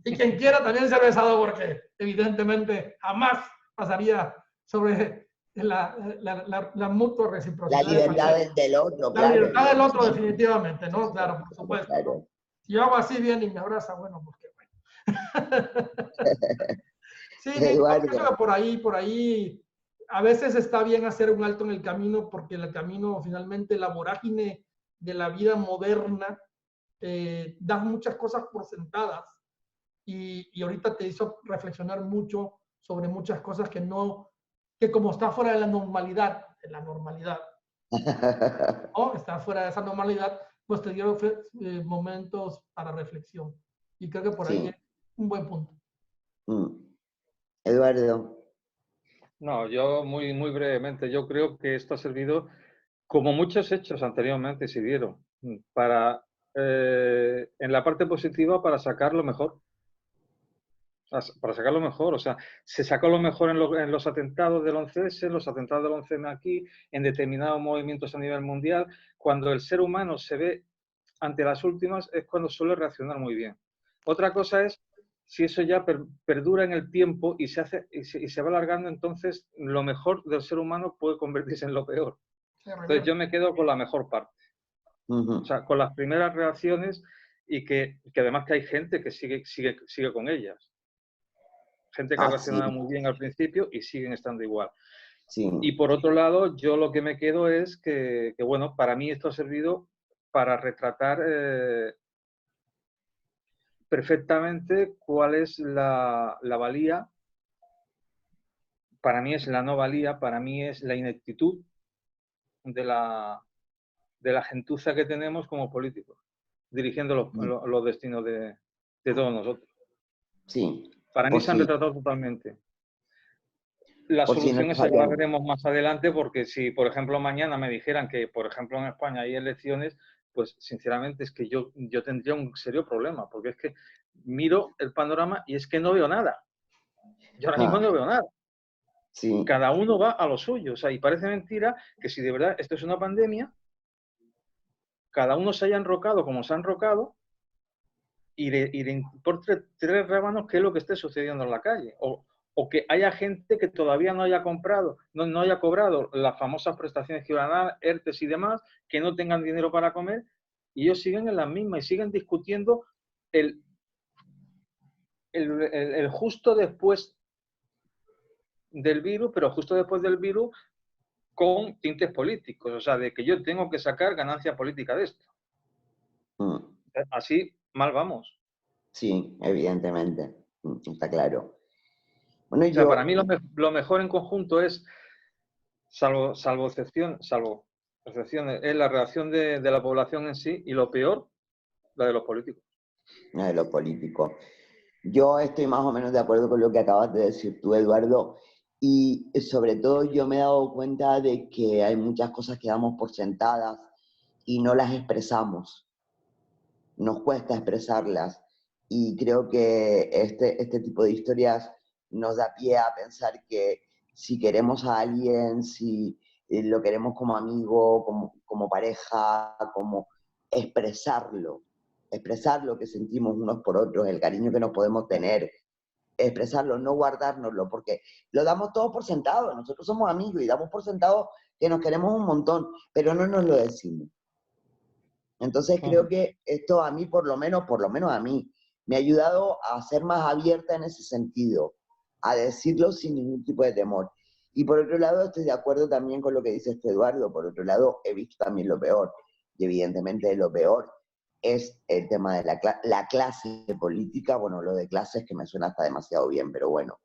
Y quien quiera también ser besado, porque evidentemente jamás pasaría sobre la mutua reciprocidad. La libertad del otro, la libertad del otro, definitivamente, ¿no? Claro, por supuesto. Claro. Si yo hago así bien y me abraza, bueno, pues qué bueno. Sí, creo que por ahí, a veces está bien hacer un alto en el camino, porque el camino, finalmente, la vorágine de la vida moderna, da muchas cosas por sentadas. Y ahorita te hizo reflexionar mucho sobre muchas cosas que como está fuera de la normalidad, ¿no? Está fuera de esa normalidad, pues te dio momentos para reflexión. Y creo que por ahí es un buen punto. Eduardo. No, yo muy brevemente, yo creo que esto ha servido, como muchos hechos anteriormente se dieron, para, en la parte positiva, para sacar lo mejor. Para sacar lo mejor, o sea, se sacó lo mejor en los atentados del 11S, en los atentados del 11M aquí, en determinados movimientos a nivel mundial. Cuando el ser humano se ve ante las últimas es cuando suele reaccionar muy bien. Otra cosa es si eso ya perdura en el tiempo y se va alargando, entonces lo mejor del ser humano puede convertirse en lo peor. Entonces yo me quedo con la mejor parte. O sea, con las primeras reacciones, y que además que hay gente que sigue con ellas. Gente que ha reaccionado muy bien al principio y siguen estando igual. Sí. Y por otro lado, yo lo que me quedo es que bueno, para mí esto ha servido para retratar perfectamente cuál es la valía. Para mí es la no valía, para mí es la ineptitud de la gentuza que tenemos como políticos, dirigiendo los destinos de todos nosotros. Sí. Para mí se han retratado totalmente. Las soluciones se las veremos más adelante, porque si, por ejemplo, mañana me dijeran que, por ejemplo, en España hay elecciones, pues sinceramente es que yo tendría un serio problema, porque es que miro el panorama y es que no veo nada. Yo ahora mismo no veo nada. Sí. Cada uno va a lo suyo. O sea, y parece mentira que si de verdad esto es una pandemia, cada uno se haya enrocado como se ha enrocado y le importe tres rábanos qué es lo que esté sucediendo en la calle. O que haya gente que todavía no haya comprado, no haya cobrado las famosas prestaciones ciudadanas, ERTES y demás, que no tengan dinero para comer, y ellos siguen en las mismas y siguen discutiendo el justo después del virus, pero justo después del virus con tintes políticos, o sea, de que yo tengo que sacar ganancia política de esto. Así mal vamos. Sí, evidentemente, está claro. Bueno, o sea, para mí lo mejor en conjunto es, salvo excepciones, es la reacción de la población en sí, y lo peor, la de los políticos. La de los políticos. Yo estoy más o menos de acuerdo con lo que acabas de decir tú, Eduardo, y sobre todo yo me he dado cuenta de que hay muchas cosas que damos por sentadas y no las expresamos. Nos cuesta expresarlas, y creo que este tipo de historias nos da pie a pensar que si queremos a alguien, si lo queremos como amigo, como pareja, como expresar lo que sentimos unos por otros, el cariño que nos podemos tener, expresarlo, no guardárnoslo, porque lo damos todo por sentado. Nosotros somos amigos y damos por sentado que nos queremos un montón, pero no nos lo decimos. Entonces creo que esto a mí, por lo menos a mí, me ha ayudado a ser más abierta en ese sentido, a decirlo sin ningún tipo de temor. Y por otro lado, estoy de acuerdo también con lo que dice Eduardo. Por otro lado, he visto también lo peor. Y evidentemente lo peor es el tema de la clase política. Bueno, lo de clases que me suena hasta demasiado bien, pero bueno,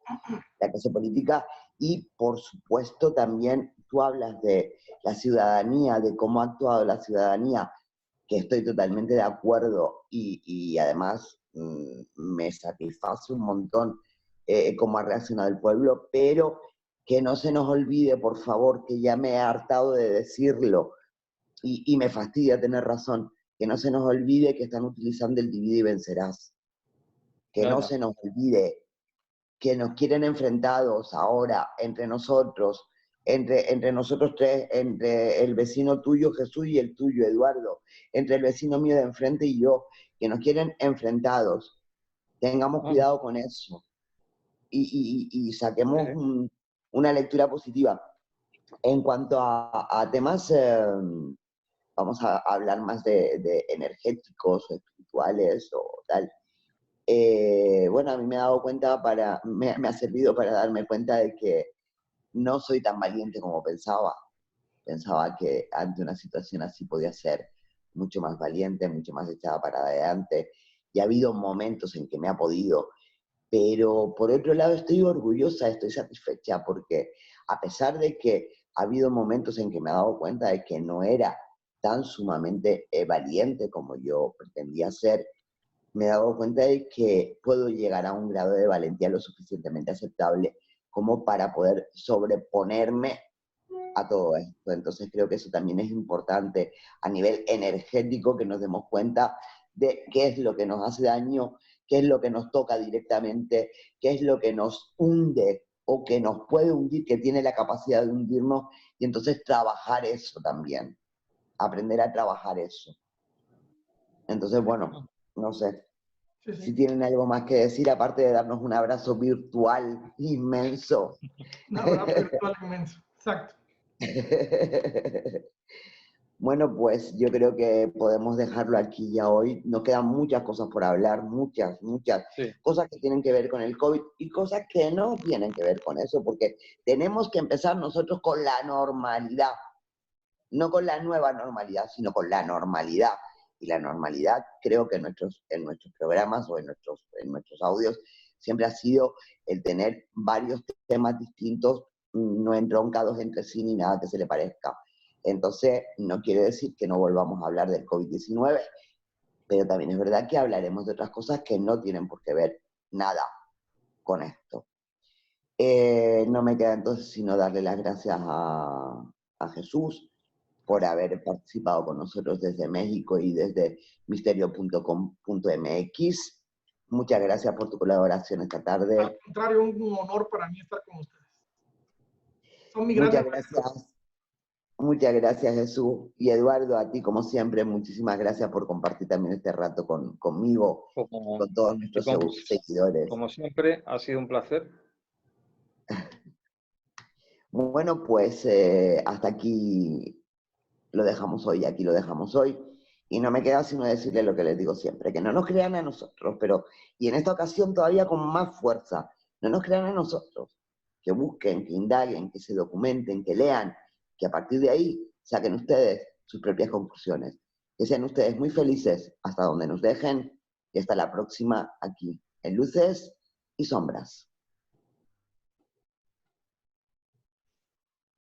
la clase política. Y por supuesto también tú hablas de la ciudadanía, de cómo ha actuado la ciudadanía, que estoy totalmente de acuerdo y además me satisface un montón cómo ha reaccionado el pueblo, pero que no se nos olvide, por favor, que ya me he hartado de decirlo y me fastidia tener razón, que no se nos olvide que están utilizando el divide y vencerás, que no se nos olvide que nos quieren enfrentados ahora entre nosotros, entre nosotros tres, entre el vecino tuyo Jesús y el tuyo Eduardo, entre el vecino mío de enfrente y yo, que nos quieren enfrentados. Tengamos cuidado con eso y saquemos una lectura positiva. En cuanto a temas, vamos a hablar más de energéticos o espirituales o tal. Bueno, a mí me ha dado cuenta me ha servido para darme cuenta de que no soy tan valiente como pensaba. Pensaba que ante una situación así podía ser mucho más valiente, mucho más echada para adelante. Y ha habido momentos en que me ha podido, pero por otro lado estoy orgullosa, estoy satisfecha, porque a pesar de que ha habido momentos en que me he dado cuenta de que no era tan sumamente valiente como yo pretendía ser, me he dado cuenta de que puedo llegar a un grado de valentía lo suficientemente aceptable como para poder sobreponerme a todo esto. Entonces creo que eso también es importante a nivel energético, que nos demos cuenta de qué es lo que nos hace daño, qué es lo que nos toca directamente, qué es lo que nos hunde o que nos puede hundir, que tiene la capacidad de hundirnos, y entonces trabajar eso también, aprender a trabajar eso. Entonces, bueno, no sé. Sí. Si tienen algo más que decir, aparte de darnos un abrazo virtual inmenso. Un abrazo virtual inmenso, exacto. Bueno, pues yo creo que podemos dejarlo aquí ya hoy. Nos quedan muchas cosas por hablar, muchas cosas que tienen que ver con el COVID y cosas que no tienen que ver con eso, porque tenemos que empezar nosotros con la normalidad, no con la nueva normalidad, sino con la normalidad. Y la normalidad, creo que en nuestros programas o en nuestros audios siempre ha sido el tener varios temas distintos, no entroncados entre sí ni nada que se le parezca. Entonces, no quiere decir que no volvamos a hablar del COVID-19, pero también es verdad que hablaremos de otras cosas que no tienen por qué ver nada con esto. No me queda entonces sino darle las gracias a Jesús por haber participado con nosotros desde México y desde misterio.com.mx. Muchas gracias por tu colaboración esta tarde. Al contrario, un honor para mí estar con ustedes. Son mi Muchas gracias. Muchas gracias, Jesús. Y Eduardo, a ti, como siempre, muchísimas gracias por compartir también este rato conmigo, con todos nuestros seguidores. Como siempre, ha sido un placer. Bueno, pues hasta aquí lo dejamos hoy, aquí lo dejamos hoy. Y no me queda sino decirle lo que les digo siempre, que no nos crean a nosotros, y en esta ocasión todavía con más fuerza, no nos crean a nosotros, que busquen, que indaguen, que se documenten, que lean, que a partir de ahí saquen ustedes sus propias conclusiones. Que sean ustedes muy felices hasta donde nos dejen y hasta la próxima aquí en Luces y Sombras.